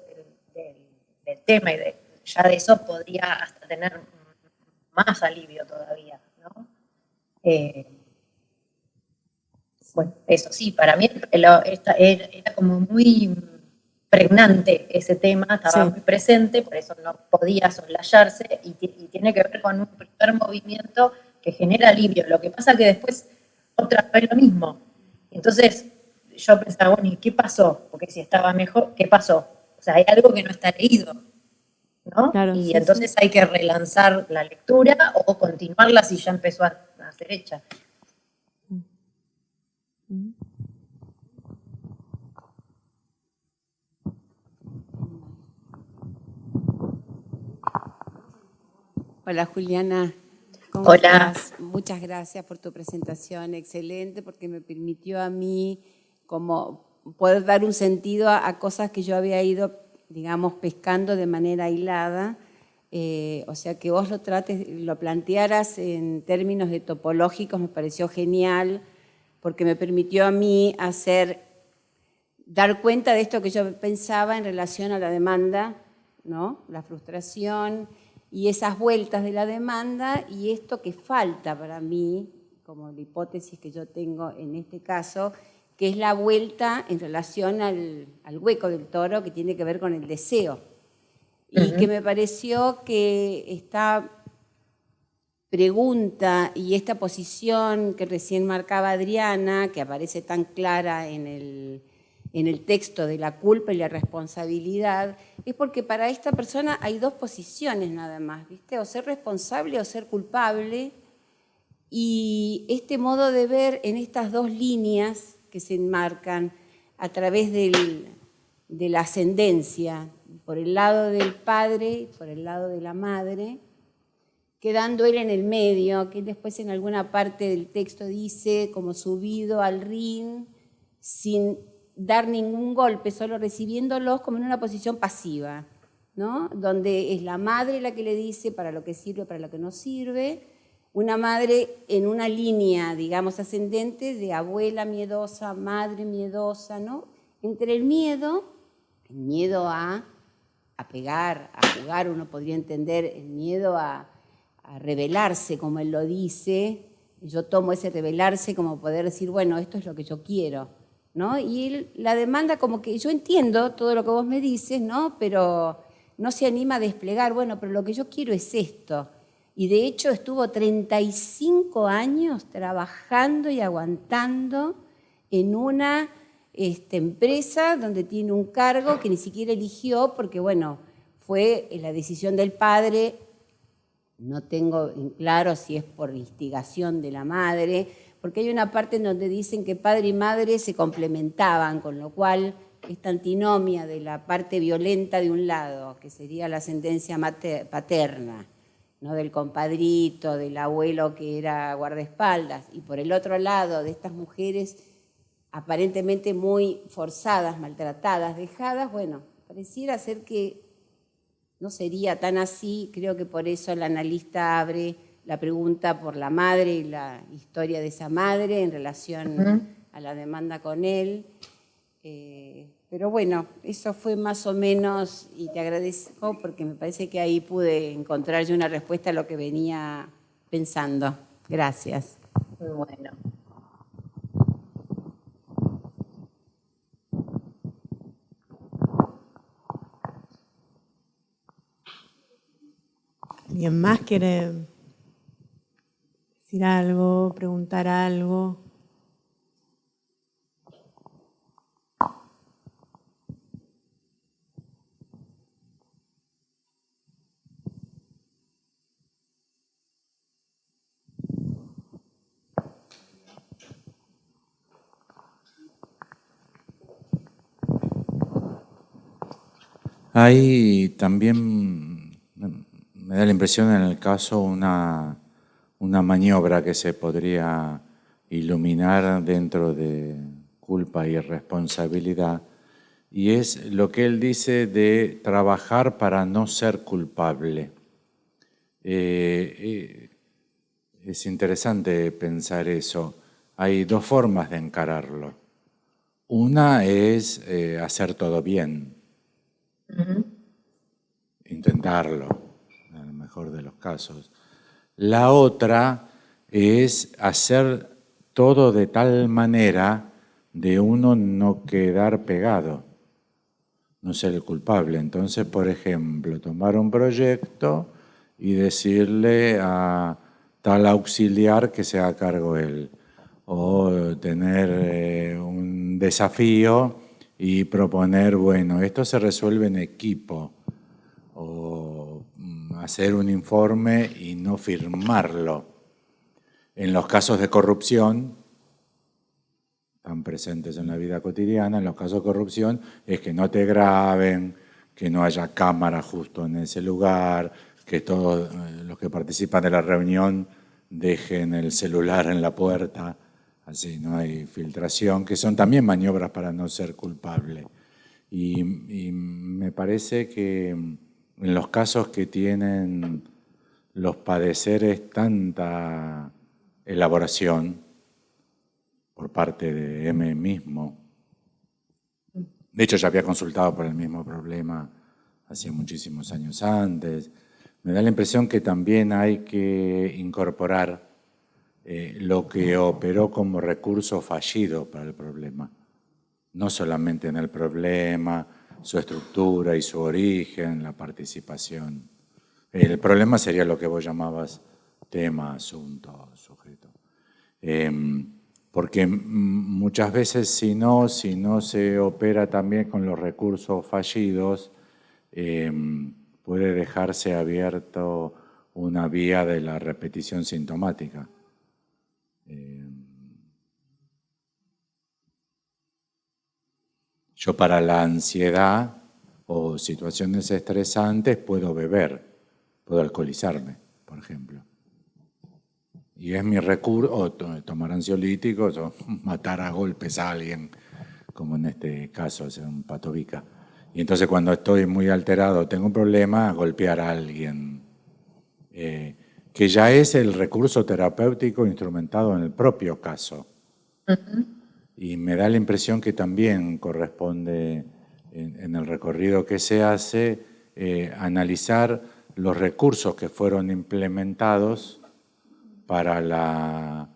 del tema, y ya de eso podría hasta tener más alivio todavía, ¿no? Bueno, eso sí, para mí era como muy pregnante ese tema, estaba muy presente, por eso no podía soslayarse, y tiene que ver con un primer movimiento que genera alivio. Lo que pasa que después otra vez lo mismo. Entonces yo pensaba, bueno, ¿y qué pasó? Porque si estaba mejor, ¿qué pasó? O sea, hay algo que no está leído, ¿no?
Claro,
y
sí,
entonces hay que relanzar la lectura o continuarla si ya empezó a ser hecha.
Hola Juliana, ¿cómo
Hola.
estás? Muchas gracias por tu presentación, excelente, porque me permitió a mí como poder dar un sentido a cosas que yo había ido, digamos, pescando de manera aislada. O sea, que vos lo plantearas en términos de topológicos me pareció genial, porque me permitió a mí dar cuenta de esto que yo pensaba en relación a la demanda, ¿no? La frustración y esas vueltas de la demanda, y esto que falta para mí, como la hipótesis que yo tengo en este caso, que es la vuelta en relación al hueco del toro, que tiene que ver con el deseo. Y que me pareció que esta pregunta y esta posición que recién marcaba Adriana, que aparece tan clara en el texto de la culpa y la responsabilidad, es porque para esta persona hay dos posiciones nada más, ¿viste? O ser responsable o ser culpable, y este modo de ver en estas dos líneas que se enmarcan a través de la ascendencia, por el lado del padre y por el lado de la madre, quedando él en el medio, que después en alguna parte del texto dice como subido al ring, sin dar ningún golpe, solo recibiéndolos como en una posición pasiva, ¿no? Donde es la madre la que le dice para lo que sirve, para lo que no sirve, una madre en una línea, digamos, ascendente de abuela miedosa, madre miedosa, ¿no? Entre el miedo a pegar, a jugar, uno podría entender el miedo a rebelarse, como él lo dice. Yo tomo ese rebelarse como poder decir, bueno, esto es lo que yo quiero, ¿no? Y la demanda como que yo entiendo todo lo que vos me dices, ¿no? Pero no se anima a desplegar, bueno, pero lo que yo quiero es esto. Y de hecho estuvo 35 años trabajando y aguantando en una empresa donde tiene un cargo que ni siquiera eligió porque, bueno, fue la decisión del padre, no tengo en claro si es por instigación de la madre, porque hay una parte en donde dicen que padre y madre se complementaban, con lo cual esta antinomia de la parte violenta de un lado, que sería la ascendencia paterna, ¿no? Del compadrito, del abuelo que era guardaespaldas, y por el otro lado de estas mujeres aparentemente muy forzadas, maltratadas, dejadas, bueno, pareciera ser que no sería tan así. Creo que por eso el analista abre la pregunta por la madre y la historia de esa madre en relación a la demanda con él. Pero bueno, eso fue más o menos, y te agradezco porque me parece que ahí pude encontrar yo una respuesta a lo que venía pensando. Gracias.
Bueno.
¿Alguien más quiere decir algo, preguntar algo?
Hay también, me da la impresión en el caso, una maniobra que se podría iluminar dentro de culpa y responsabilidad, y es lo que él dice de trabajar para no ser culpable. Es interesante pensar eso. Hay dos formas de encararlo. Una es hacer todo bien, intentarlo, en el mejor de los casos. La otra es hacer todo de tal manera de uno no quedar pegado, no ser el culpable. Entonces, por ejemplo, tomar un proyecto y decirle a tal auxiliar que se haga cargo él, o tener un desafío y proponer, bueno, esto se resuelve en equipo, o hacer un informe y no firmarlo. En los casos de corrupción, tan presentes en la vida cotidiana, en los casos de corrupción es que no te graben, que no haya cámara justo en ese lugar, que todos los que participan de la reunión dejen el celular en la puerta, así no hay filtración, que son también maniobras para no ser culpable. Y me parece que en los casos que tienen los padeceres tanta elaboración por parte de M mismo, de hecho ya había consultado por el mismo problema hacía muchísimos años antes, me da la impresión que también hay que incorporar lo que operó como recurso fallido para el problema. No solamente en el problema, su estructura y su origen, la participación. El problema sería lo que vos llamabas tema, asunto, sujeto. Porque muchas veces si no se opera también con los recursos fallidos, puede dejarse abierto una vía de la repetición sintomática. Yo para la ansiedad o situaciones estresantes puedo beber, puedo alcoholizarme, por ejemplo. Y es mi recurso, o tomar ansiolíticos, o matar a golpes a alguien, como en este caso, hacer un patobica. Y entonces cuando estoy muy alterado, tengo un problema, golpear a alguien, que ya es el recurso terapéutico instrumentado en el propio caso. Y me da la impresión que también corresponde, en el recorrido que se hace, analizar los recursos que fueron implementados para la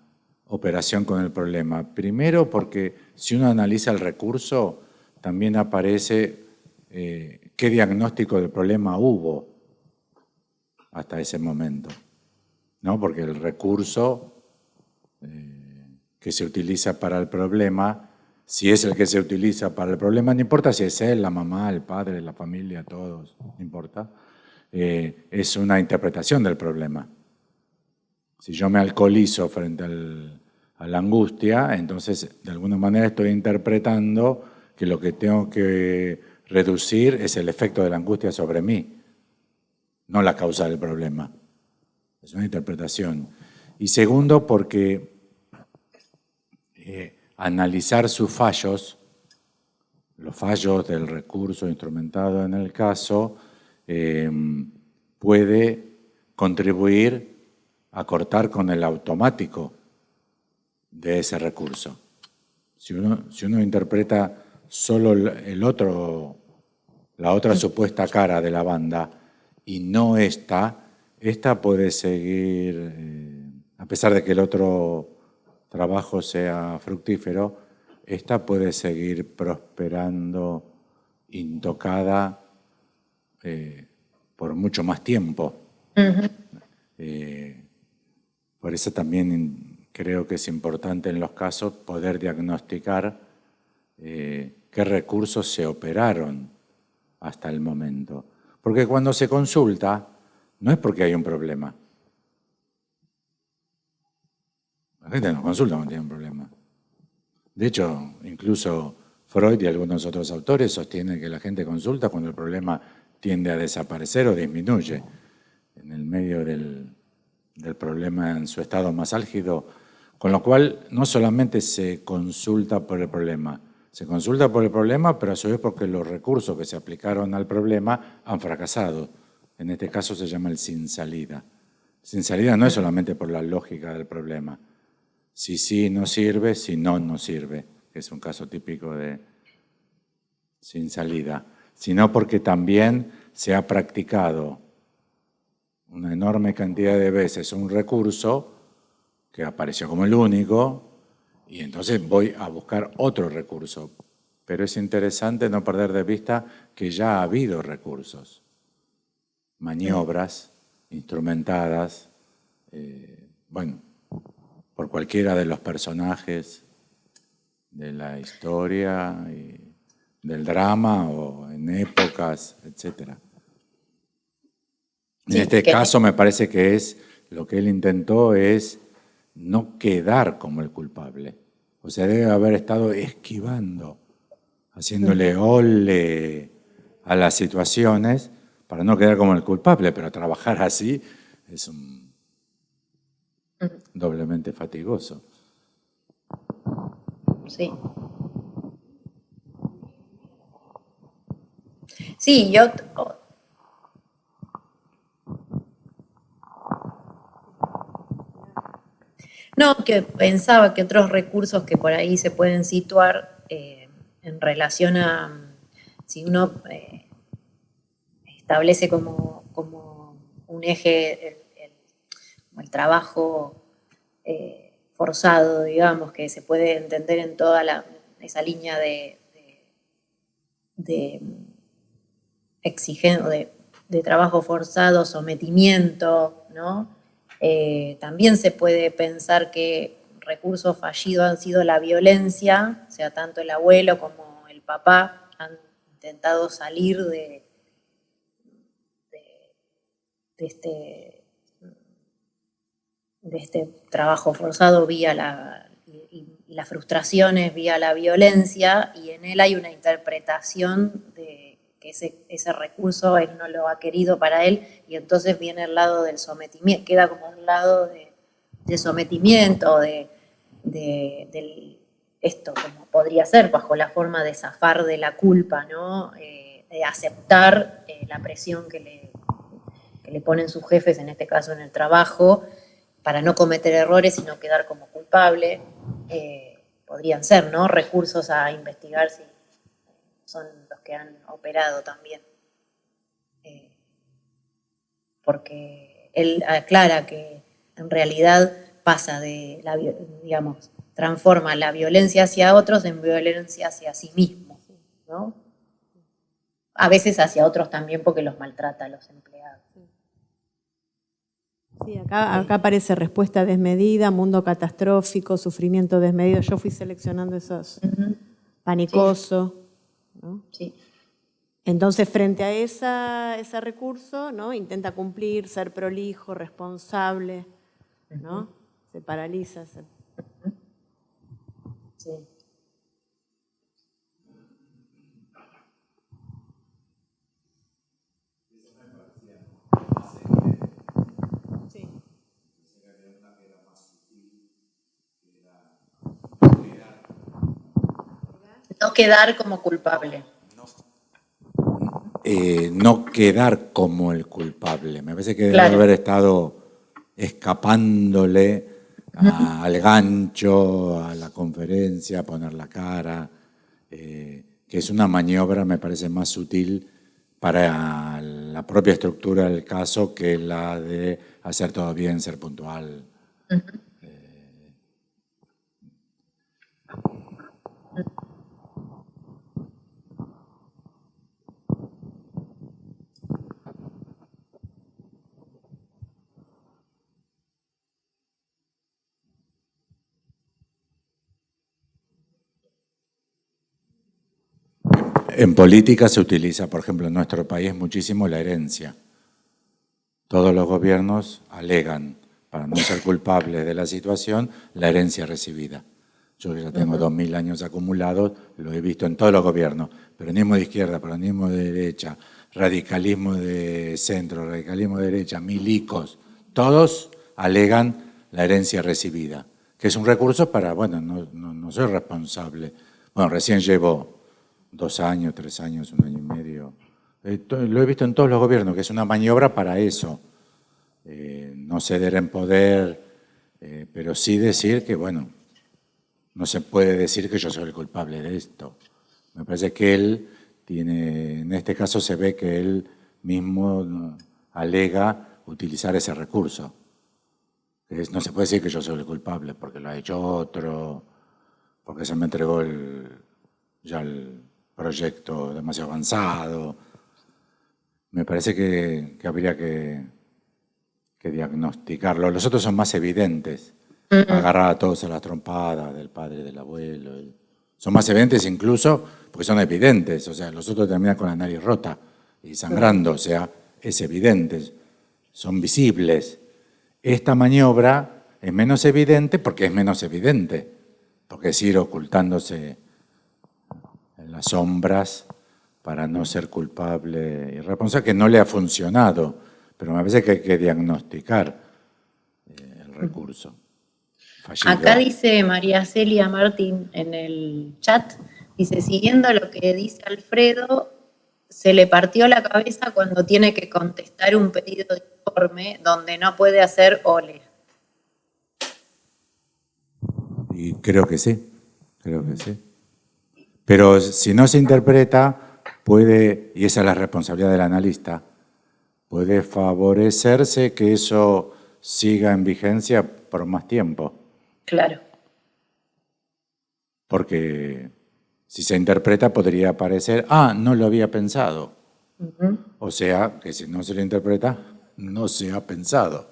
operación con el problema. Primero porque si uno analiza el recurso, también aparece qué diagnóstico del problema hubo hasta ese momento, ¿no? Porque el recurso que se utiliza para el problema, si es el que se utiliza para el problema, no importa si es él, la mamá, el padre, la familia, todos, no importa, es una interpretación del problema. Si yo me alcoholizo frente a la angustia, entonces de alguna manera estoy interpretando que lo que tengo que reducir es el efecto de la angustia sobre mí, no la causa del problema. Es una interpretación. Y segundo, porque analizar sus fallos, los fallos del recurso instrumentado en el caso, puede contribuir a cortar con el automático de ese recurso. Si uno interpreta solo la otra supuesta cara de la banda y no esta puede seguir, a pesar de que el otro trabajo sea fructífero, esta puede seguir prosperando intocada por mucho más tiempo. Por eso también creo que es importante en los casos poder diagnosticar qué recursos se operaron hasta el momento. Porque cuando se consulta, no es porque hay un problema. La gente no consulta cuando tiene un problema. De hecho, incluso Freud y algunos otros autores sostienen que la gente consulta cuando el problema tiende a desaparecer o disminuye. En el medio del problema en su estado más álgido, con lo cual no solamente se consulta por el problema, se consulta por el problema, pero a su vez porque los recursos que se aplicaron al problema han fracasado. En este caso se llama el sin salida. Sin salida no es solamente por la lógica del problema. Si sí no sirve, si no, no sirve, que es un caso típico de sin salida, sino porque también se ha practicado una enorme cantidad de veces un recurso que apareció como el único y entonces voy a buscar otro recurso. Pero es interesante no perder de vista que ya ha habido recursos, maniobras instrumentadas, por cualquiera de los personajes de la historia y del drama o en épocas, etc. En este caso me parece que lo que él intentó es no quedar como el culpable. O sea, debe haber estado esquivando, haciéndole ole a las situaciones para no quedar como el culpable, pero trabajar así es doblemente fatigoso.
Sí. Sí, yo... No, que pensaba que otros recursos que por ahí se pueden situar en relación a si uno establece como un eje el trabajo forzado, digamos, que se puede entender en toda esa línea de exigencia, de trabajo forzado, sometimiento, ¿no? También se puede pensar que recursos fallidos han sido la violencia, o sea, tanto el abuelo como el papá han intentado salir de este trabajo forzado vía las frustraciones vía la violencia, y en él hay una interpretación de que ese recurso él no lo ha querido para él, y entonces viene el lado del sometimiento, queda como un lado de sometimiento, esto como podría ser bajo la forma de zafar de la culpa, ¿no? De aceptar la presión que le ponen sus jefes, en este caso en el trabajo, para no cometer errores y no quedar como culpable. Podrían ser, ¿no?, recursos a investigar si son los que han operado también. Porque él aclara que en realidad pasa de digamos, transforma la violencia hacia otros en violencia hacia sí mismo, ¿no? A veces hacia otros también porque los maltrata a los empleados.
Sí, acá aparece respuesta desmedida, mundo catastrófico, sufrimiento desmedido. Yo fui seleccionando esos panicoso, ¿no?
Sí.
Entonces, frente a ese recurso, ¿no? Intenta cumplir, ser prolijo, responsable, ¿no? Se paraliza.
Sí. No quedar como culpable.
No quedar como el culpable. Me parece que debe
Claro.
haber estado escapándole al gancho, a la conferencia, a poner la cara, que es una maniobra, me parece, más sutil para la propia estructura del caso que la de hacer todo bien, ser puntual. En política se utiliza, por ejemplo, en nuestro país muchísimo la herencia. Todos los gobiernos alegan, para no ser culpables de la situación, la herencia recibida. Yo que ya tengo 2000 años acumulados, lo he visto en todos los gobiernos, peronismo de izquierda, peronismo de derecha, radicalismo de centro, radicalismo de derecha, milicos, todos alegan la herencia recibida, que es un recurso para, bueno, no soy responsable. Bueno, recién llevo 2 años, 3 años, 1 año y medio. Lo he visto en todos los gobiernos, que es una maniobra para eso. No ceder en poder, pero sí decir que, bueno, no se puede decir que yo soy el culpable de esto. Me parece que él tiene, en este caso se ve que él mismo alega utilizar ese recurso. No se puede decir que yo soy el culpable porque lo ha hecho otro, porque se me entregó ya el proyecto demasiado avanzado. Me parece que habría que diagnosticarlo. Los otros son más evidentes. Agarrar a todos a las trompadas del padre, del abuelo. Son más evidentes incluso porque son evidentes. O sea, los otros terminan con la nariz rota y sangrando. O sea, es evidente. Son visibles. Esta maniobra es menos evidente porque es menos evidente. Porque es ir ocultándose en las sombras para no ser culpable y responsable, que no le ha funcionado, pero me parece que hay que diagnosticar el recurso fallido.
Acá dice María Celia Martín en el chat, dice, siguiendo lo que dice Alfredo, se le partió la cabeza cuando tiene que contestar un pedido de informe donde no puede hacer ole.
Y creo que sí. Pero si no se interpreta, puede, y esa es la responsabilidad del analista, puede favorecerse que eso siga en vigencia por más tiempo.
Claro.
Porque si se interpreta podría parecer, no lo había pensado. O sea, que si no se lo interpreta, no se ha pensado.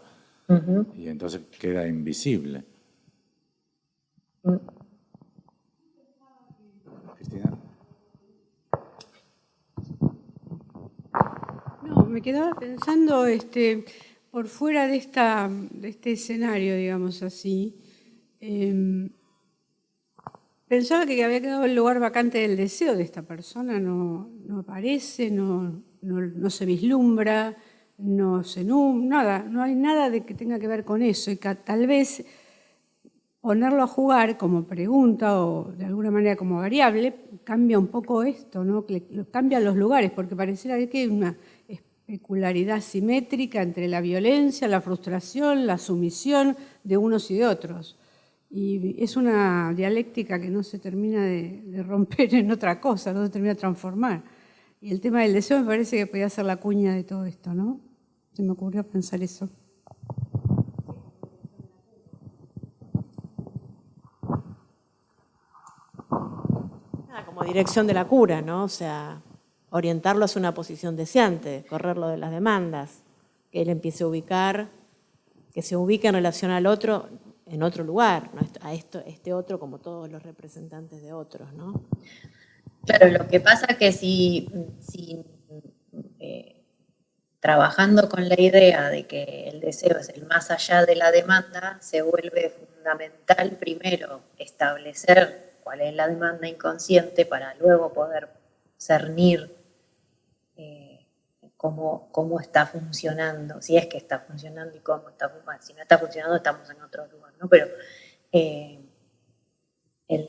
Y entonces queda invisible. Cristina.
No, me quedaba pensando por fuera de este escenario, digamos así. Pensaba que había quedado el lugar vacante del deseo de esta persona, no aparece, no se vislumbra, nada, no hay nada de que tenga que ver con eso. Y que tal vez ponerlo a jugar como pregunta o de alguna manera como variable cambia un poco esto, ¿no? Cambia los lugares, porque pareciera que hay una especularidad simétrica entre la violencia, la frustración, la sumisión de unos y de otros. Y es una dialéctica que no se termina de romper en otra cosa, no se termina de transformar. Y el tema del deseo me parece que podía ser la cuña de todo esto, ¿no? Se me ocurrió pensar eso.
dirección de la cura, ¿no? O sea, orientarlo hacia una posición deseante, correrlo de las demandas, que él empiece a ubicar, que se ubique en relación al otro en otro lugar, ¿no? A este otro como todos los representantes de otros, ¿no?
Claro, lo que pasa es que si trabajando con la idea de que el deseo es el más allá de la demanda, se vuelve fundamental primero establecer cuál es la demanda inconsciente para luego poder cernir cómo está funcionando, si es que está funcionando y cómo está funcionando. Si no está funcionando, estamos en otro lugar, ¿no? Pero el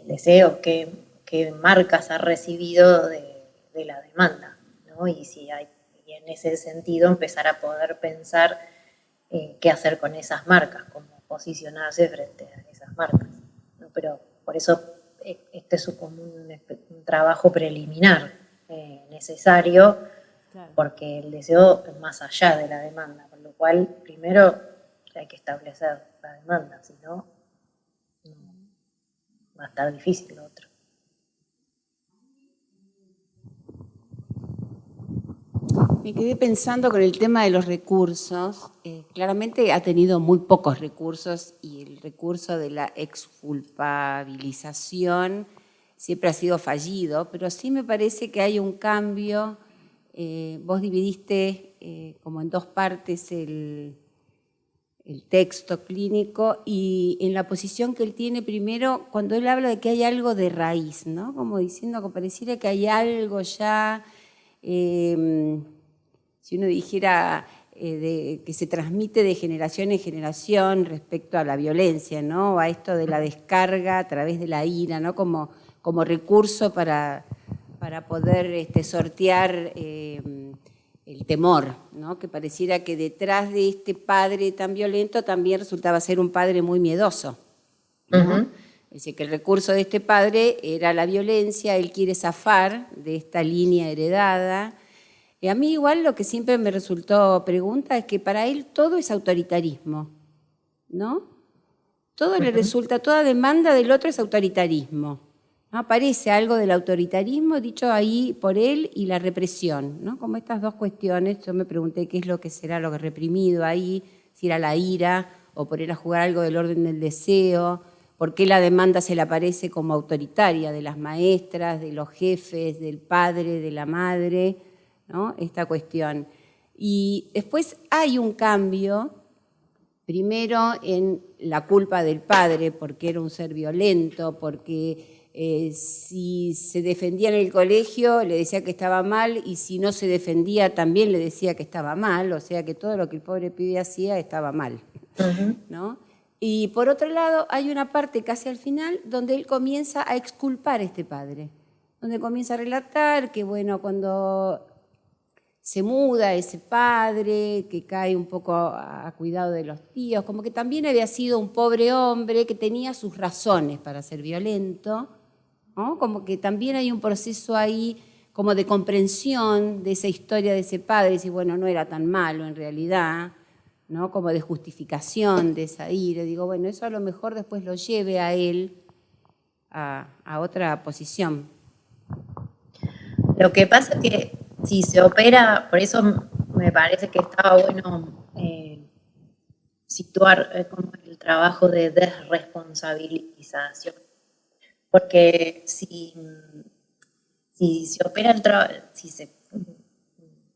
deseo, qué marcas ha recibido de la demanda, ¿no? Y en ese sentido empezar a poder pensar qué hacer con esas marcas, cómo posicionarse frente a esas marcas, ¿no? Pero por eso este es como un trabajo preliminar necesario,
Claro.
porque el deseo es más allá de la demanda, por lo cual primero hay que establecer la demanda, si no, va a estar difícil lo otro.
Me quedé pensando con el tema de los recursos. Claramente ha tenido muy pocos recursos y el recurso de la exculpabilización siempre ha sido fallido, pero sí me parece que hay un cambio. Vos dividiste como en dos partes el texto clínico y en la posición que él tiene primero, cuando él habla de que hay algo de raíz, ¿no? Como diciendo que pareciera que hay algo ya... si uno dijera que se transmite de generación en generación respecto a la violencia, ¿no? A esto de la descarga a través de la ira, ¿no? Como recurso para poder sortear el temor, ¿no? Que pareciera que detrás de este padre tan violento también resultaba ser un padre muy miedoso, ¿no?
Uh-huh.
Es decir, que el recurso de este padre era la violencia, él quiere zafar de esta línea heredada. Y a mí igual lo que siempre me resultó pregunta es que para él todo es autoritarismo, ¿no? Todo le resulta, toda demanda del otro es autoritarismo, ¿no? Aparece algo del autoritarismo dicho ahí por él y la represión, ¿no? Como estas dos cuestiones, yo me pregunté qué es lo que será lo que reprimido ahí, si era la ira o por él a jugar algo del orden del deseo, por qué la demanda se le aparece como autoritaria de las maestras, de los jefes, del padre, de la madre, ¿no? Esta cuestión. Y después hay un cambio, primero en la culpa del padre, porque era un ser violento, porque si se defendía en el colegio le decía que estaba mal y si no se defendía también le decía que estaba mal, o sea que todo lo que el pobre pibe hacía estaba mal,
Uh-huh.
¿no? Y por otro lado hay una parte casi al final donde él comienza a exculpar a este padre, donde comienza a relatar que bueno, cuando se muda ese padre, que cae un poco a cuidado de los tíos, como que también había sido un pobre hombre que tenía sus razones para ser violento, ¿no? Como que también hay un proceso ahí como de comprensión de esa historia de ese padre, y decir, bueno, no era tan malo en realidad, ¿no? Como de justificación de esa ira. Digo, bueno, eso a lo mejor después lo lleve a él a otra posición.
Lo que pasa es que si se opera, por eso me parece que estaba bueno situar como el trabajo de desresponsabilización, porque si se opera si se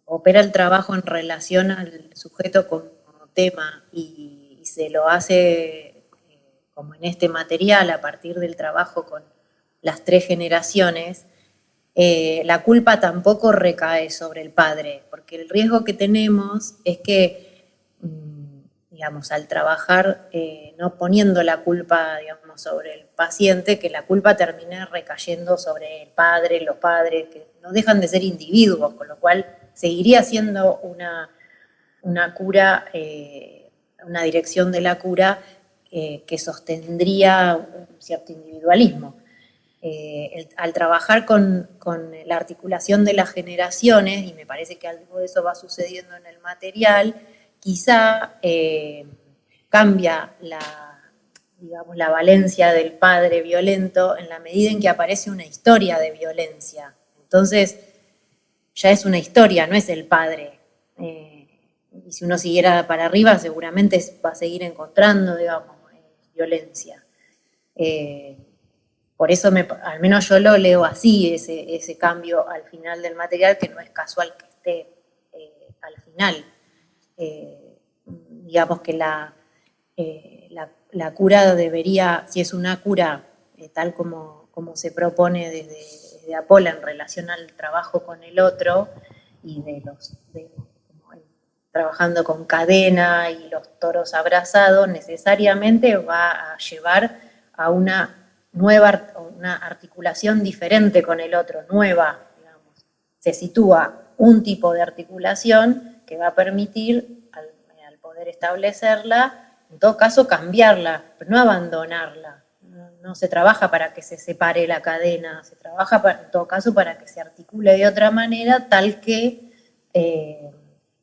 opera el trabajo en relación al sujeto como tema y se lo hace como en este material a partir del trabajo con las 3 generaciones, la culpa tampoco recae sobre el padre, porque el riesgo que tenemos es que, digamos, al trabajar no poniendo la culpa, digamos, sobre el paciente, que la culpa termine recayendo sobre el padre, los padres, que no dejan de ser individuos, con lo cual seguiría siendo una cura, una dirección de la cura que sostendría un cierto individualismo. Al trabajar con la articulación de las generaciones, y me parece que algo de eso va sucediendo en el material, quizá cambia digamos, la valencia del padre violento en la medida en que aparece una historia de violencia. Entonces, ya es una historia, no es el padre. Y si uno siguiera para arriba, seguramente va a seguir encontrando, digamos, violencia. Por eso, al menos yo lo leo así, ese cambio al final del material, que no es casual que esté al final. Digamos que la cura debería, si es una cura tal como se propone desde Apola en relación al trabajo con el otro y trabajando con cadena y los toros abrazados, necesariamente va a llevar a una articulación diferente con el otro, nueva, digamos. Se sitúa un tipo de articulación que va a permitir, al poder establecerla, en todo caso cambiarla, pero no abandonarla. No se trabaja para que se separe la cadena, se trabaja en todo caso para que se articule de otra manera, tal que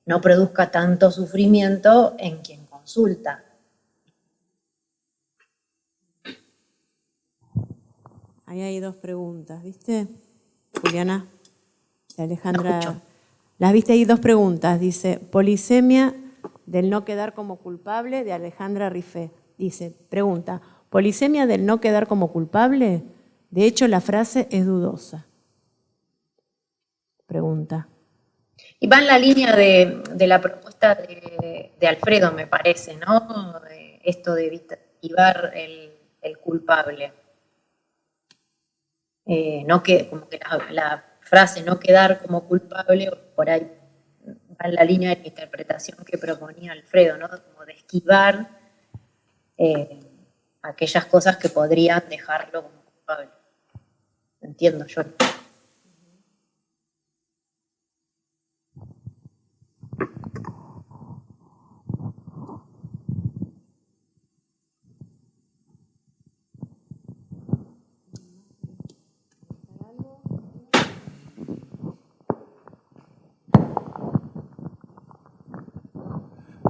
no produzca tanto sufrimiento en quien consulta.
Ahí hay dos preguntas, ¿viste, Juliana? Alejandra.
Escucho.
Las viste ahí, dos preguntas. Dice, polisemia del no quedar como culpable, de Alejandra Rifé. Dice, pregunta, ¿polisemia del no quedar como culpable? De hecho, la frase es dudosa. Pregunta.
Y va en la línea de la propuesta de Alfredo, me parece, ¿no? Esto de evitar el culpable. No que, como que la frase no quedar como culpable, por ahí va en la línea de la interpretación que proponía Alfredo, ¿no? Como de esquivar aquellas cosas que podrían dejarlo como culpable. Entiendo yo.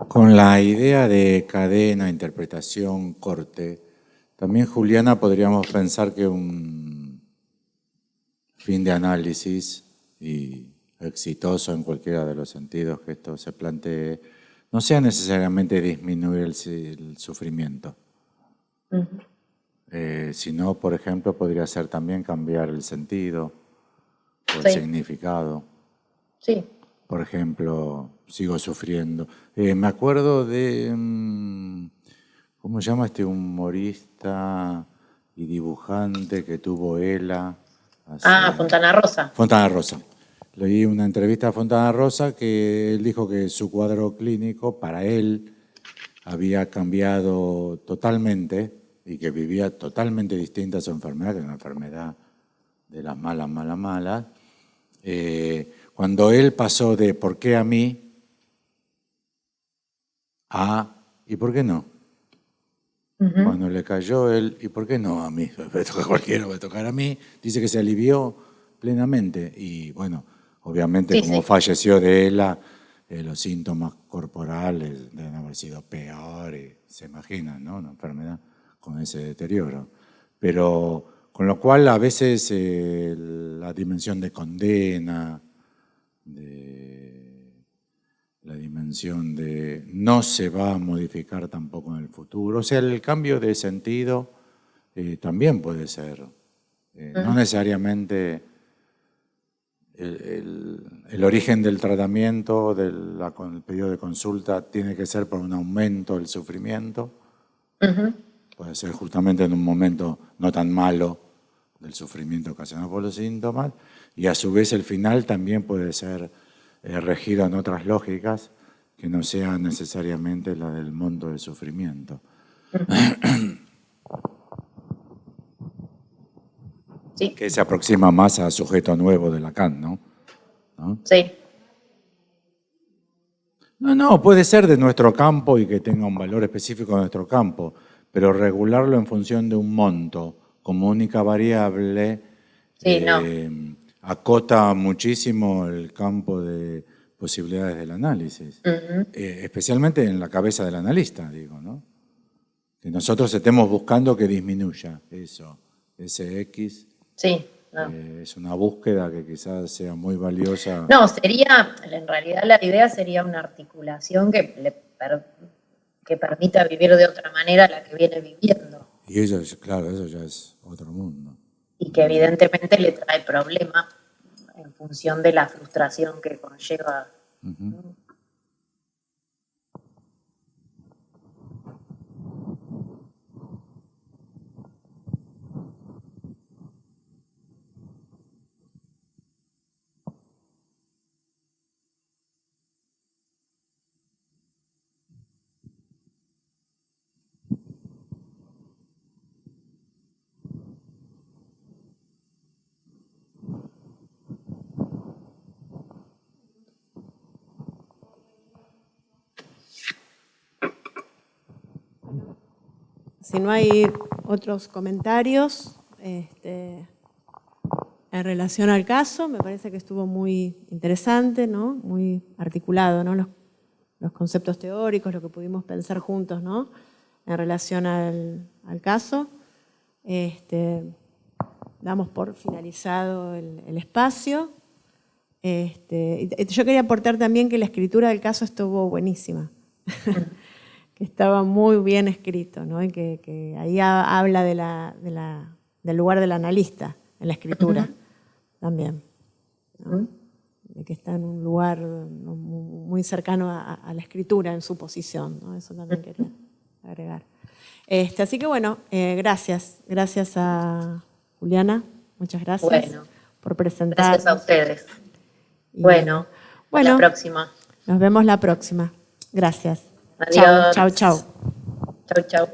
Con la idea de cadena, interpretación, corte, también, Juliana, podríamos pensar que un fin de análisis y exitoso en cualquiera de los sentidos que esto se plantee, no sea necesariamente disminuir el sufrimiento, sino, por ejemplo, podría ser también cambiar el sentido o el significado.
Sí.
Por ejemplo, sigo sufriendo. Me acuerdo de, ¿cómo se llama este humorista y dibujante que tuvo ELA?
Fontana Rosa.
Fontana Rosa. Leí una entrevista a Fontana Rosa que él dijo que su cuadro clínico para él había cambiado totalmente y que vivía totalmente distinta a su enfermedad, que era una enfermedad de las malas, malas, malas. Cuando él pasó de ¿por qué a mí? A ¿y por qué no? Cuando le cayó él, ¿y por qué no a mí? Me toca a cualquiera, me tocar a mí. Dice que se alivió plenamente y bueno, obviamente como falleció de él, los síntomas corporales deben haber sido peores, se imaginan, ¿no? Una enfermedad con ese deterioro. Pero con lo cual a veces la dimensión de condena, la dimensión de no se va a modificar tampoco en el futuro. O sea, el cambio de sentido también puede ser. No necesariamente el origen del tratamiento, con el pedido de consulta, tiene que ser por un aumento del sufrimiento. Puede ser justamente en un momento no tan malo del sufrimiento ocasionado por los síntomas. Y a su vez el final también puede ser regido en otras lógicas que no sean necesariamente la del monto del sufrimiento.
Sí.
Que se aproxima más a sujeto nuevo de Lacan, ¿no?
Sí.
No, puede ser de nuestro campo y que tenga un valor específico de nuestro campo, pero regularlo en función de un monto como única variable acota muchísimo el campo de posibilidades del análisis, especialmente en la cabeza del analista, digo, ¿no? Que nosotros estemos buscando que disminuya eso, ese X.
Sí, no.
Es una búsqueda que quizás sea muy valiosa.
No, en realidad la idea sería una articulación que permita vivir de otra manera la que viene viviendo.
Y eso, claro, eso ya es otro mundo.
Y que evidentemente le trae problemas en función de la frustración que conlleva.
Uh-huh.
Si no hay otros comentarios en relación al caso, me parece que estuvo muy interesante, ¿no? Muy articulado, ¿no? Los conceptos teóricos, lo que pudimos pensar juntos, ¿no? En relación al caso. Damos por finalizado el espacio. Yo quería aportar también que la escritura del caso estuvo buenísima. Que estaba muy bien escrito, ¿no? Y que ahí habla del lugar del analista en la escritura también, ¿no? De que está en un lugar muy cercano a la escritura en su posición, ¿no? Eso también quería agregar. Así que bueno, gracias a Juliana, muchas gracias por presentar.
Gracias a ustedes. Bueno, hasta la próxima.
Nos vemos la próxima. Gracias.
Adiós.
Chau.
Chau.